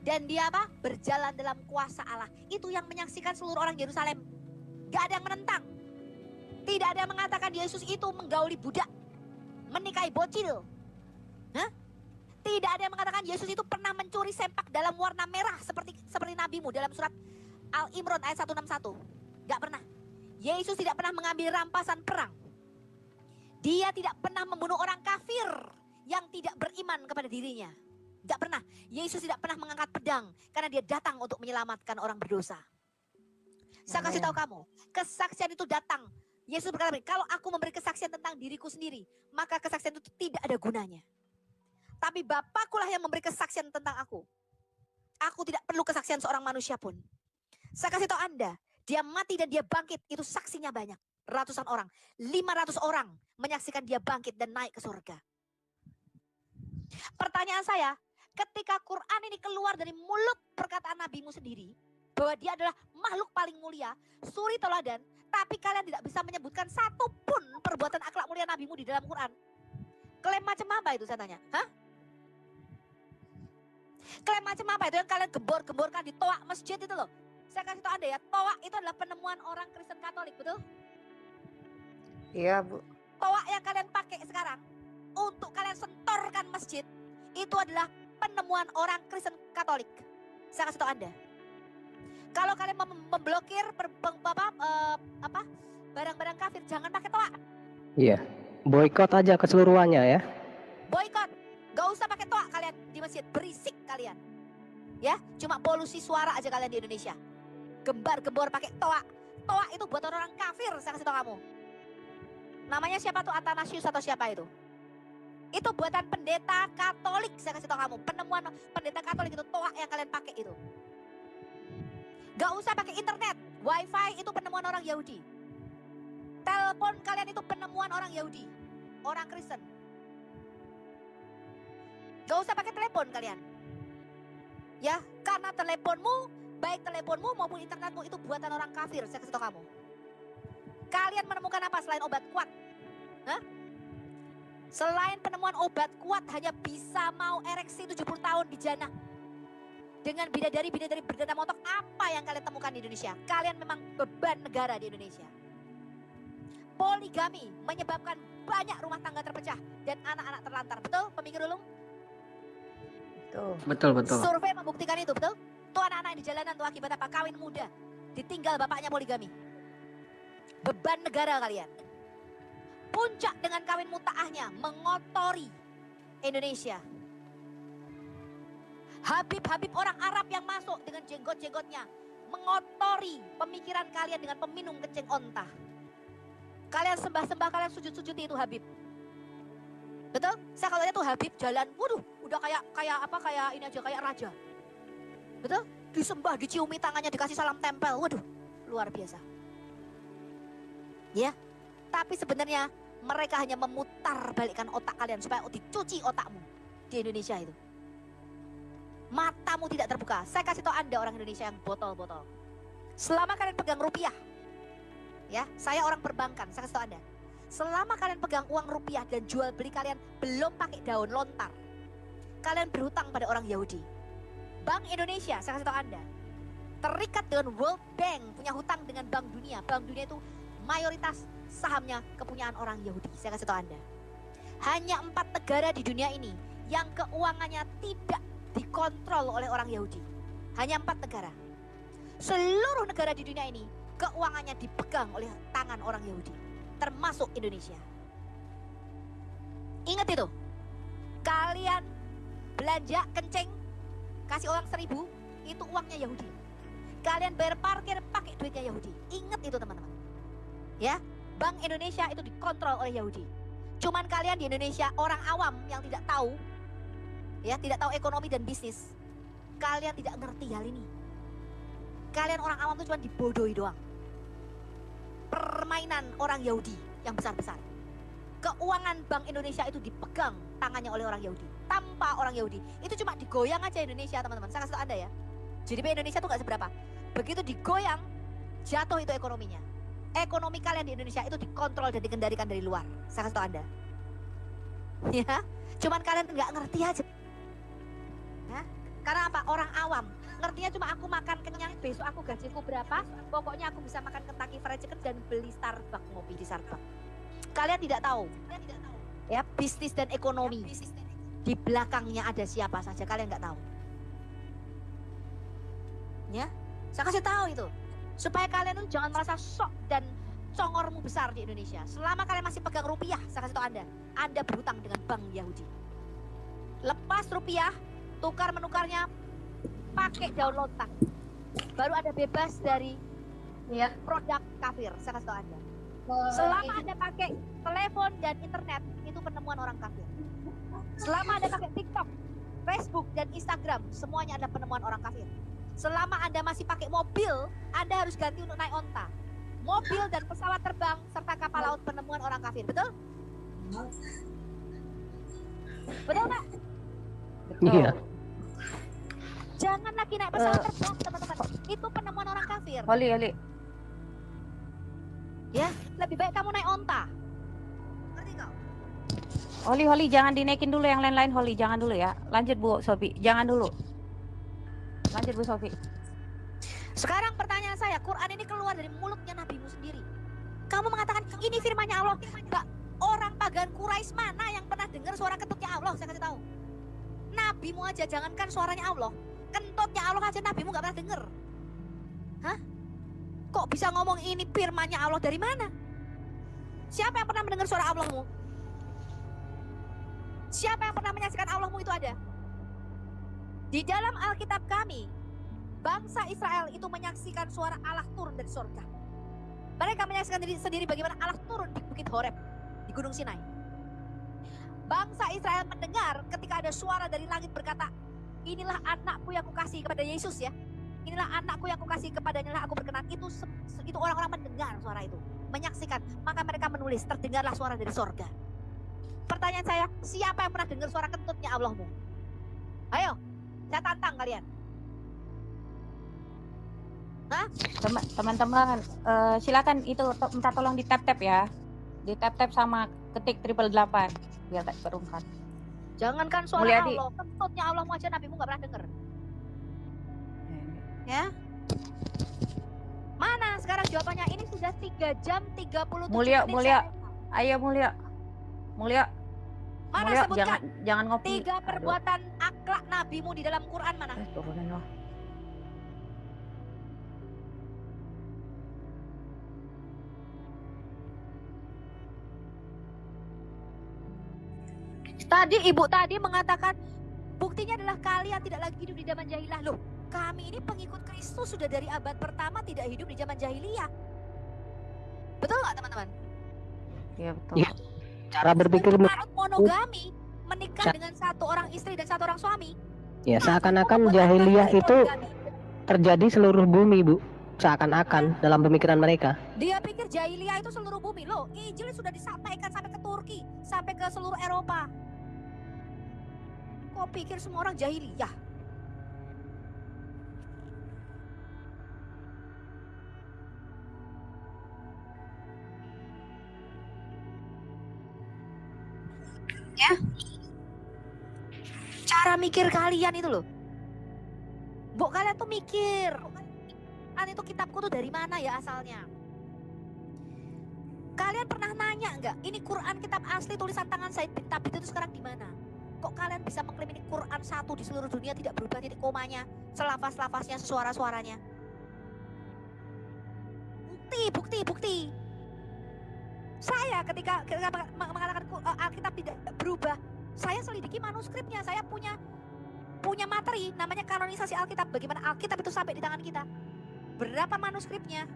Dan dia apa? Berjalan dalam kuasa Allah. Itu yang menyaksikan seluruh orang Yerusalem. Gak ada yang menentang. Tidak ada yang mengatakan Yesus itu menggauli budak, menikahi bocil. Hah? Tidak ada yang mengatakan Yesus itu pernah mencuri sempak dalam warna merah seperti nabimu dalam surat Al-Imran ayat 161. Gak pernah. Yesus tidak pernah mengambil rampasan perang. Dia tidak pernah membunuh orang kafir yang tidak beriman kepada dirinya. Tidak pernah. Yesus tidak pernah mengangkat pedang karena dia datang untuk menyelamatkan orang berdosa. Saya kasih tahu kamu, kesaksian itu datang. Yesus berkata, kalau aku memberi kesaksian tentang diriku sendiri, maka kesaksian itu tidak ada gunanya. Tapi Bapakkulah yang memberi kesaksian tentang aku. Aku tidak perlu kesaksian seorang manusia pun. Saya kasih tahu Anda, dia mati dan dia bangkit, itu saksinya banyak. Ratusan orang, 500 orang menyaksikan dia bangkit dan naik ke surga. Pertanyaan saya, ketika Quran ini keluar dari mulut perkataan nabimu sendiri, bahwa dia adalah makhluk paling mulia, suri teladan, tapi kalian tidak bisa menyebutkan satu pun perbuatan akhlak mulia nabimu di dalam Quran. Klaim macam apa itu saya tanya? Hah? Klaim macam apa itu yang kalian gembor-gemborkan di toa masjid itu loh? Saya kasih tahu Anda ya, toa itu adalah penemuan orang Kristen Katolik, betul? Iya, Bu. Toa yang kalian pakai sekarang untuk kalian sentorkan masjid itu adalah penemuan orang Kristen Katolik. Saya kasih tahu Anda. Kalau kalian memblokir barang-barang kafir, jangan pakai toa. Iya, boykot aja keseluruhannya ya. Boykot, gak usah pakai toa kalian di masjid, berisik kalian. Ya, cuma polusi suara aja kalian di Indonesia. Gembar-gembor pakai toa. Toa itu buatan orang kafir, saya kasih tahu kamu. Namanya siapa tuh, Athanasius atau siapa itu? Itu buatan pendeta Katolik, saya kasih tahu kamu. Penemuan pendeta Katolik itu toa yang kalian pakai itu. Gak usah pakai internet, wifi itu penemuan orang Yahudi. Telepon kalian itu penemuan orang Yahudi, orang Kristen. Gak usah pakai telepon kalian. Ya, karena teleponmu, baik teleponmu maupun internetmu itu buatan orang kafir, saya kasih tahu kamu. Kalian menemukan apa selain obat kuat? Hah? Selain penemuan obat kuat hanya bisa mau ereksi 70 tahun di jannah. Dengan bidadari-bidadari berdana montok, apa yang kalian temukan di Indonesia? Kalian memang beban negara di Indonesia. Poligami menyebabkan banyak rumah tangga terpecah dan anak-anak terlantar. Betul, Pemikir Ulung? Betul. Survei membuktikan itu, betul? Tuh anak-anak yang di jalanan tuh akibat apa? Kawin muda, ditinggal bapaknya poligami. Beban negara kalian. Puncak dengan kawin mutaahnya mengotori Indonesia. Habib-habib orang Arab yang masuk dengan jenggot-jenggotnya mengotori pemikiran kalian dengan peminum kencing onta. Kalian sembah-sembah, kalian sujud-sujud itu Habib. Betul? Saya kalau lihat tuh Habib jalan, waduh, udah kayak ini aja, kayak raja. Betul? Disembah, diciumi tangannya, dikasih salam tempel. Waduh, luar biasa. Ya, tapi sebenarnya mereka hanya memutar balikkan otak kalian supaya dicuci otakmu di Indonesia itu. Matamu tidak terbuka. Saya kasih tahu Anda orang Indonesia yang botol-botol. Selama kalian pegang rupiah, ya, saya orang perbankan, saya kasih tahu Anda. Selama kalian pegang uang rupiah dan jual beli kalian belum pakai daun lontar, kalian berhutang pada orang Yahudi. Bank Indonesia, saya kasih tahu Anda, terikat dengan World Bank, punya hutang dengan Bank Dunia. Bank Dunia itu mayoritas sahamnya kepunyaan orang Yahudi. Saya kasih tahu Anda. Hanya 4 negara di dunia ini yang keuangannya tidak dikontrol oleh orang Yahudi. Hanya 4 negara. Seluruh negara di dunia ini keuangannya dipegang oleh tangan orang Yahudi, termasuk Indonesia. Ingat itu. Kalian belanja kencing, kasih orang 1.000, itu uangnya Yahudi. Kalian bayar parkir pakai duitnya Yahudi. Ingat itu teman-teman. Ya, Bank Indonesia itu dikontrol oleh Yahudi. Cuman kalian di Indonesia orang awam yang tidak tahu, ya, tidak tahu ekonomi dan bisnis. Kalian tidak ngerti hal ini. Kalian orang awam itu cuma dibodohi doang. Permainan orang Yahudi yang besar-besar. Keuangan Bank Indonesia itu dipegang tangannya oleh orang Yahudi. Tanpa orang Yahudi. Itu cuma digoyang aja Indonesia teman-teman. Saya kasih tahu Anda ya. GDP Indonesia itu gak seberapa. Begitu digoyang, jatuh itu ekonominya. Ekonomi kalian di Indonesia itu dikontrol dan dikendalikan dari luar. Saya kasih tahu Anda. Ya, cuman kalian nggak ngerti aja. Ya, karena apa? Orang awam ngertinya cuma aku makan kenyang, besok aku gajiku berapa, pokoknya aku bisa makan Kentucky Fried Chicken dan beli Starbucks, ngopi di Starbucks. Kalian tidak tahu. Ya, bisnis dan ekonomi. Di belakangnya ada siapa saja, kalian nggak tahu. Ya, saya kasih tahu itu. Supaya kalian tuh jangan merasa shock dan congormu besar di Indonesia. Selama kalian masih pegang rupiah, saya kasih tahu Anda berhutang dengan bank Yahudi. Lepas rupiah, menukarnya pakai daun lontar. Baru Anda bebas dari produk kafir, saya kasih tahu Anda. Selama Anda pakai telepon dan internet, itu penemuan orang kafir. Selama Anda pakai TikTok, Facebook, dan Instagram, semuanya adalah penemuan orang kafir. Selama Anda masih pakai mobil, Anda harus ganti untuk naik onta. Mobil dan pesawat terbang serta kapal laut penemuan orang kafir, betul? Betul nggak? Iya. Jangan lagi naik pesawat terbang, teman-teman. Itu penemuan orang kafir. Oli. Ya, lebih baik kamu naik onta. Oli, jangan dinaikin dulu yang lain-lain, Oli, jangan dulu ya. Lanjut Bu Sofi, jangan dulu. Lanjut Bu Sofi. Sekarang pertanyaan saya, Quran ini keluar dari mulutnya nabimu sendiri. Kamu mengatakan ini firman-Nya Allah. Mbak, orang pagan Quraisy mana yang pernah dengar suara kentutnya Allah? Saya kasih tahu. Nabimu aja, jangankan suaranya Allah, kentutnya Allah aja nabimu gak pernah dengar. Hah? Kok bisa ngomong ini firman-Nya Allah dari mana? Siapa yang pernah mendengar suara Allahmu? Siapa yang pernah menyaksikan Allahmu itu ada? Di dalam Alkitab kami, bangsa Israel itu menyaksikan suara Allah turun dari surga. Mereka menyaksikan diri sendiri bagaimana Allah turun di Bukit Horeb, di Gunung Sinai. Bangsa Israel mendengar ketika ada suara dari langit berkata, inilah anakku yang kukasih kepada Yesus ya. Inilah anakku yang kukasih kepadanya aku berkenan. Itu orang-orang mendengar suara itu, menyaksikan. Maka mereka menulis, terdengarlah suara dari surga. Pertanyaan saya, siapa yang pernah dengar suara kentutnya Allahmu? Ayo, saya tantang kalian. Hah? Teman-teman, silakan itu minta tolong di tap-tap ya. Di tap-tap sama ketik 888 biar tak berungkat. Jangankan suara Mulyadi. Allah, kentutnya Allahmu aja nabimu gak pernah dengar. Ya? Mana sekarang jawabannya? Ini sudah 3 jam 37 Mulia. menit. Ayo Mulia. Mana Mulia, sebutkan jangan ngopi. 3 perbuatan akhlak nabimu di dalam Quran mana? Turunin loh. Tadi ibu tadi mengatakan buktinya adalah kalian tidak lagi hidup di zaman jahiliyah. Loh, kami ini pengikut Kristus sudah dari abad pertama tidak hidup di zaman jahiliyah. Betul nggak teman-teman? Iya betul. Ya, cara berpikir Menurut monogami, menikah dengan satu orang istri dan satu orang suami. ya seakan-akan jahiliyah itu terjadi seluruh bumi, Bu. Seakan-akan dalam pemikiran mereka. Dia pikir jahiliyah itu seluruh bumi. Loh, Injil sudah disampaikan sampai ke Turki, sampai ke seluruh Eropa. Kok pikir semua orang jahiliyah? Ya. Cara mikir kalian itu loh. Mbok kalian tuh mikir. Itu kitabku tuh dari mana ya asalnya? Kalian pernah nanya nggak? Ini Quran kitab asli tulisan tangan Said bin Thabit itu sekarang di mana? Kok kalian bisa mengklaim ini Quran satu di seluruh dunia tidak berubah titik komanya, selafaz-lafaznya, suara-suaranya? Bukti. Saya ketika mengatakan Alkitab tidak berubah, saya selidiki manuskripnya. Saya punya materi namanya kanonisasi Alkitab. Bagaimana Alkitab itu sampai di tangan kita? Berapa manuskripnya?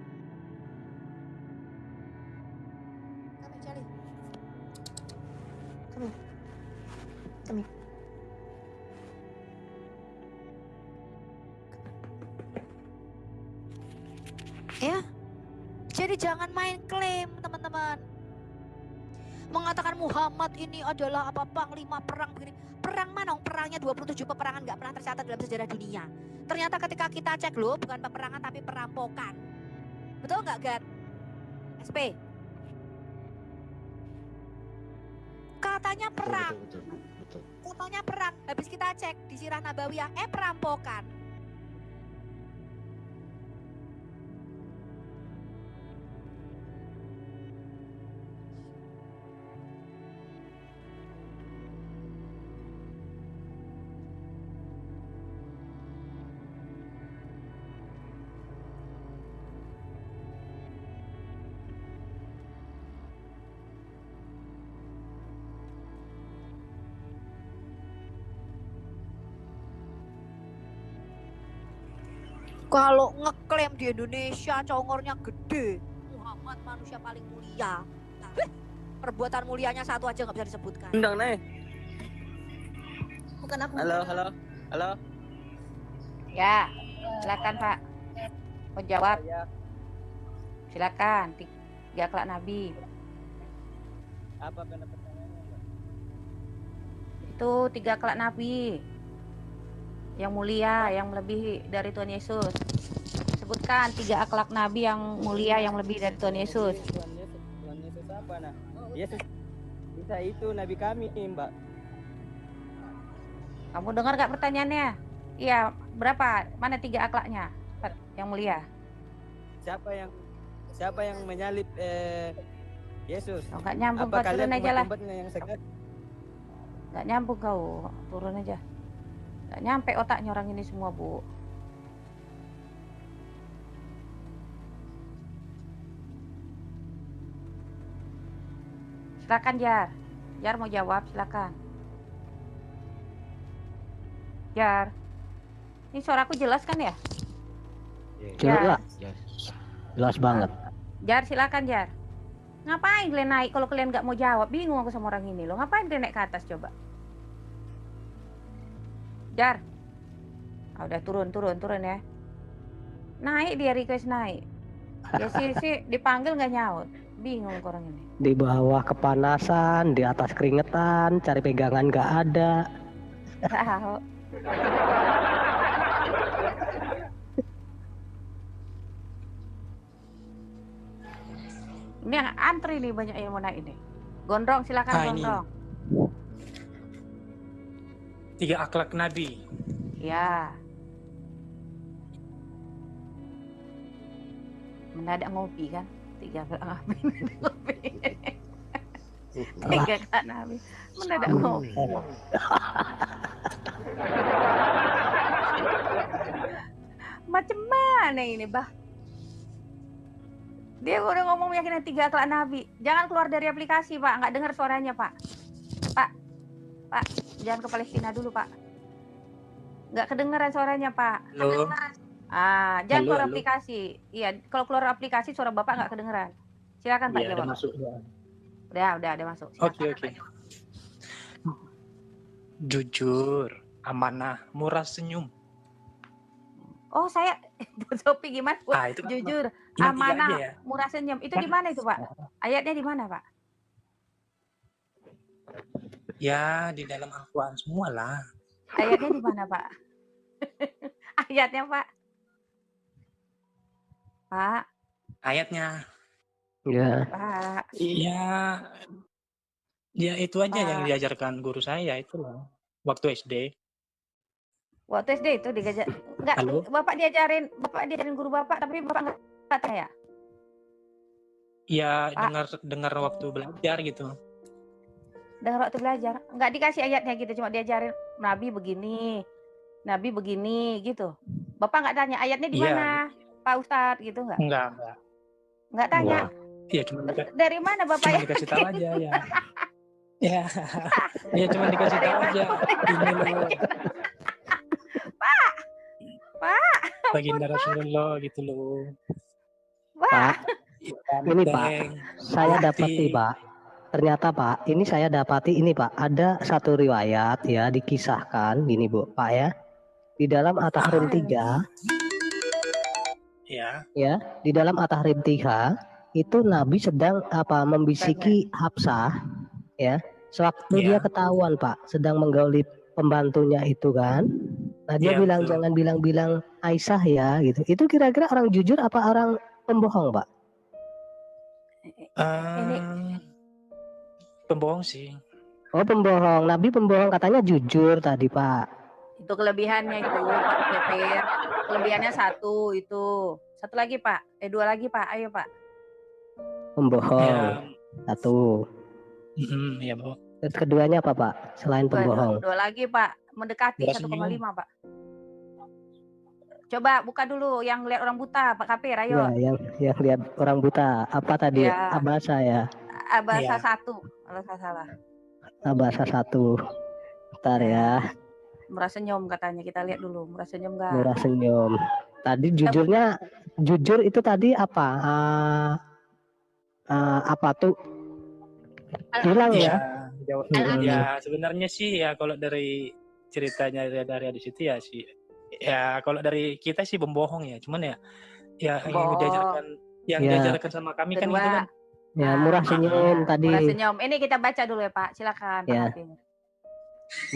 Kami. Ya. Jadi jangan main klaim, teman-teman. Mengatakan Muhammad ini adalah apa panglima perang begini. Perang mana? Perangnya 27 peperangan nggak pernah tercatat dalam sejarah dunia. Ternyata ketika kita cek loh, bukan peperangan tapi perampokan. Betul nggak, Gat? SP. Katanya perang. Betul. Katanya perang. Habis kita cek di Sirah Nabawiyah, perampokan. Kalau ngeklaim di Indonesia congornya gede, Muhammad manusia paling mulia. Perbuatan mulianya satu aja nggak bisa disebutkan. Undang nih. Bukan aku. Halo. Ya, silakan Pak. Mau jawab? Silakan. 3 akhlak Nabi. Apa pertanyaannya, Mbak? Itu 3 akhlak Nabi yang mulia, yang melebihi dari Tuhan Yesus. Sebutkan 3 akhlak Nabi yang mulia, yang lebih dari Tuhan Yesus. Tuhan Yesus apa nah? Yesus Isa itu Nabi kami, Mbak. Kamu dengar gak pertanyaannya? Iya, berapa? Mana 3 akhlaknya yang mulia? Siapa yang menyalib Yesus? Oh, gak nyambung, apa kau turun aja lah. yang segar? Gak nyambung kau, turun aja. Gak nyampe otaknya orang ini semua, Bu. Silakan Jar. Jar mau jawab, silakan. Jar. Ini suaraku jelas kan ya? Jelas. Jelas banget. Jar, silakan Jar. Ngapain kalian naik kalau kalian nggak mau jawab? Bingung aku sama orang ini loh. Ngapain kalian naik ke atas coba? Jar. Ah, udah turun ya. Naik dia request naik. Ya sih dipanggil nggak nyaut. Bingung orang ini. Di bawah kepanasan, di atas keringetan, cari pegangan nggak ada. Tahu. Ini yang antri nih, banyak yang mau naik ini. Gondrong, silakan Gondrong. 3 akhlak Nabi. Ya. Mendadak ngopi kan? 3 akhlak Nabi. 3 akhlak Nabi. Mendadak ngopi. Macam mana ini, Bah? Dia udah ngomong meyakinkan 3 akhlak Nabi. Jangan keluar dari aplikasi, Pak. Nggak dengar suaranya, Pak. Pak, jangan ke Palestina dulu, Pak. Nggak kedengeran suaranya, Pak. Halo. Jangan keluar aplikasi. Iya, kalau keluar aplikasi suara Bapak nggak kedengeran. Silakan Pak Iya, jawab. ada masuk. Udah ada masuk. Oke. Jujur, amanah, murah senyum. Oh, saya Sopi gimana? Itu kan Jujur, cuma 3 amanah, aja ya. murah senyum. Itu di mana itu, Pak? Ayatnya di mana, Pak? Ya, di dalam Al-Quran semua lah. Ayatnya di mana, Pak? Ayatnya, Pak. Pak. Ayatnya. Ya. Pak. Iya. Ya itu aja yang diajarkan guru saya itu loh. Waktu SD. Waktu SD itu digajar. Enggak, Halo? Bapak diajarin guru Bapak, tapi Bapak enggak tanya. Ya dengar waktu belajar gitu. Dengar waktu belajar. Enggak dikasih ayatnya gitu, cuma diajarin Nabi begini gitu. Bapak enggak tanya ayatnya di mana? Pak Ustadz gitu enggak? Enggak tanya. Iya, cuma Dari mana Bapak ya? dikasih tahu aja ya. Ya cuma dikasih tahu aja. Ini loh. Pak. Baginda Rasulullah gitu loh. Pak, ini Pak, saya dapati Pak. Ternyata Pak, ini saya dapati ini Pak, ada satu riwayat ya dikisahkan gini Bu, Pak ya. Di dalam At-Tahrim 3 ya, di dalam At-Tahrim 3 itu Nabi sedang membisiki Hafsah ya. Sewaktu dia ketahuan Pak sedang menggauli pembantunya itu kan. Nah dia bilang betul. Jangan bilang-bilang Aisyah ya gitu. Itu kira-kira orang jujur apa orang pembohong Pak? Pembohong sih. Oh pembohong. Nabi pembohong katanya jujur tadi Pak. Itu kelebihannya itu Pak Peter. Kelebihannya 1 itu. 1 lagi Pak. 2 lagi Pak. Ayo Pak. Pembohong. 1. Iya Bu. Keduanya apa Pak? Selain pembohong. 2 lagi Pak. Mendekati 1,5 Pak. Coba buka dulu yang lihat orang buta Pak Kapir, ayo. Ya, yang lihat orang buta. Apa tadi? Ya. Abasa ya. Abasa 1 kalau saya salah. Abasa 1. Bentar ya. Murah senyum katanya, kita lihat dulu. Murah senyum enggak? Murah senyum. Tadi jujur itu tadi apa? Apa tuh? Hilang ya? Ya sebenarnya sih ya kalau dari ceritanya dari di situ ya sih. Ya kalau dari kita sih membohong ya. Cuman ya yang diajarkan sama kami kan itu kan. Ya murah senyum tadi. Murah senyum. Ini kita baca dulu ya Pak. Silakan. Ya.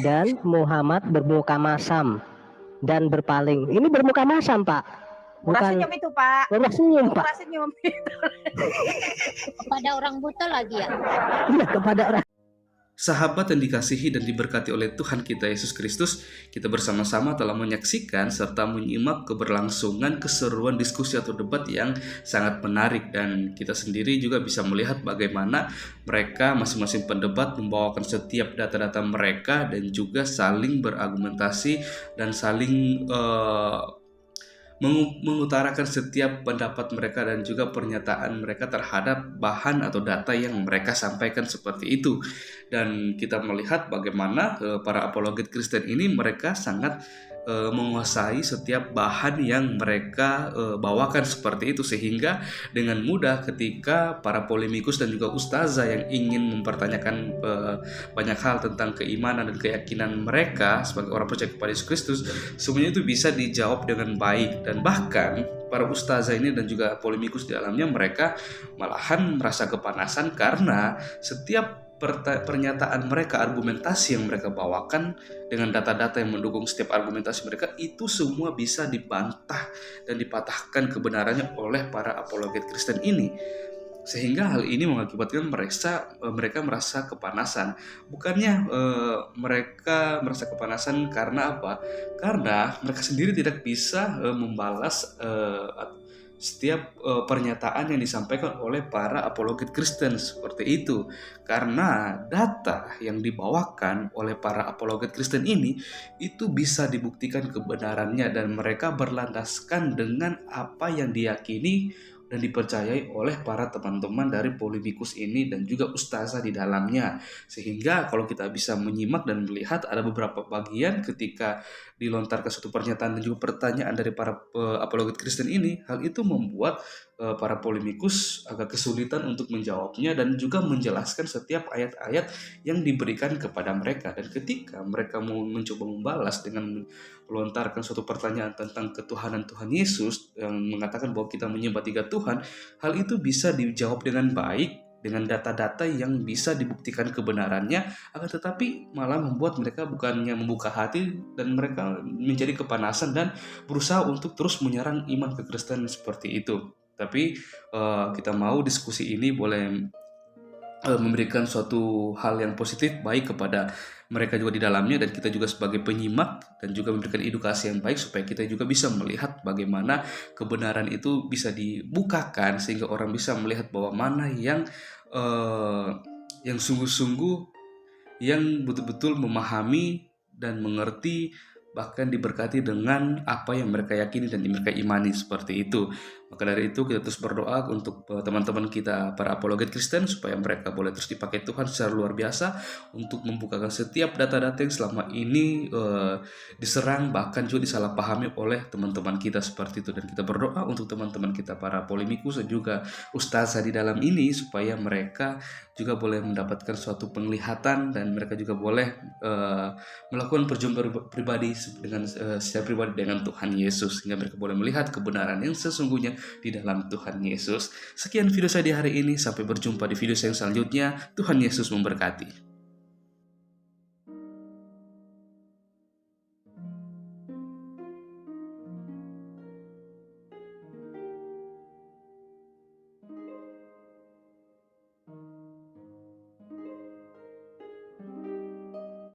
Dan Muhammad bermuka masam dan berpaling. Ini bermuka masam Pak. Murah senyum itu Pak. Murah senyum Pak. Murah senyum itu. Kepada orang buta lagi ya. Iya kepada orang. Sahabat yang dikasihi dan diberkati oleh Tuhan kita Yesus Kristus, kita bersama-sama telah menyaksikan serta menyimak keberlangsungan keseruan diskusi atau debat yang sangat menarik, dan kita sendiri juga bisa melihat bagaimana mereka masing-masing pendebat membawakan setiap data-data mereka dan juga saling berargumentasi dan saling mengutarakan setiap pendapat mereka dan juga pernyataan mereka terhadap bahan atau data yang mereka sampaikan seperti itu. Dan kita melihat bagaimana para apologet Kristen ini mereka sangat menguasai setiap bahan yang mereka bawakan seperti itu, sehingga dengan mudah ketika para polemikus dan juga ustazah yang ingin mempertanyakan banyak hal tentang keimanan dan keyakinan mereka sebagai orang percaya kepada Yesus Kristus, semuanya itu bisa dijawab dengan baik. Dan bahkan para ustazah ini dan juga polemikus di dalamnya mereka malahan merasa kepanasan karena setiap pernyataan mereka, argumentasi yang mereka bawakan dengan data-data yang mendukung setiap argumentasi mereka, itu semua bisa dibantah dan dipatahkan kebenarannya oleh para apologet Kristen ini. Sehingga hal ini mengakibatkan mereka merasa kepanasan. Bukannya mereka merasa kepanasan karena apa? Karena mereka sendiri tidak bisa membalas setiap pernyataan yang disampaikan oleh para apologet Kristen seperti itu, karena data yang dibawakan oleh para apologet Kristen ini itu bisa dibuktikan kebenarannya dan mereka berlandaskan dengan apa yang diyakini dan dipercayai oleh para teman-teman dari polemikus ini dan juga ustazah di dalamnya. Sehingga kalau kita bisa menyimak dan melihat ada beberapa bagian ketika dilontarkan suatu pernyataan dan juga pertanyaan dari para apologet Kristen ini, hal itu membuat para polemikus agak kesulitan untuk menjawabnya dan juga menjelaskan setiap ayat-ayat yang diberikan kepada mereka. Dan ketika mereka mau mencoba membalas dengan melontarkan suatu pertanyaan tentang ketuhanan Tuhan Yesus yang mengatakan bahwa kita menyembah 3 Tuhan, hal itu bisa dijawab dengan baik dengan data-data yang bisa dibuktikan kebenarannya, akan tetapi malah membuat mereka bukannya membuka hati dan mereka menjadi kepanasan dan berusaha untuk terus menyerang iman kekristenan seperti itu. Tapi kita mau diskusi ini boleh memberikan suatu hal yang positif baik kepada mereka juga di dalamnya, dan kita juga sebagai penyimak dan juga memberikan edukasi yang baik supaya kita juga bisa melihat bagaimana kebenaran itu bisa dibukakan sehingga orang bisa melihat bahwa mana yang sungguh-sungguh, yang betul-betul memahami dan mengerti, bahkan diberkati dengan apa yang mereka yakini dan mereka imani seperti itu. Maka dari itu kita terus berdoa untuk teman-teman kita para apologet Kristen supaya mereka boleh terus dipakai Tuhan secara luar biasa untuk membukakan setiap data-data yang selama ini diserang bahkan juga disalahpahami oleh teman-teman kita seperti itu. Dan kita berdoa untuk teman-teman kita para polemikus dan juga ustazah di dalam ini supaya mereka juga boleh mendapatkan suatu penglihatan dan mereka juga boleh melakukan perjumpaan pribadi dengan secara pribadi dengan Tuhan Yesus sehingga mereka boleh melihat kebenaran yang sesungguhnya di dalam Tuhan Yesus. Sekian video saya di hari ini, sampai berjumpa di video saya yang selanjutnya. Tuhan Yesus memberkati.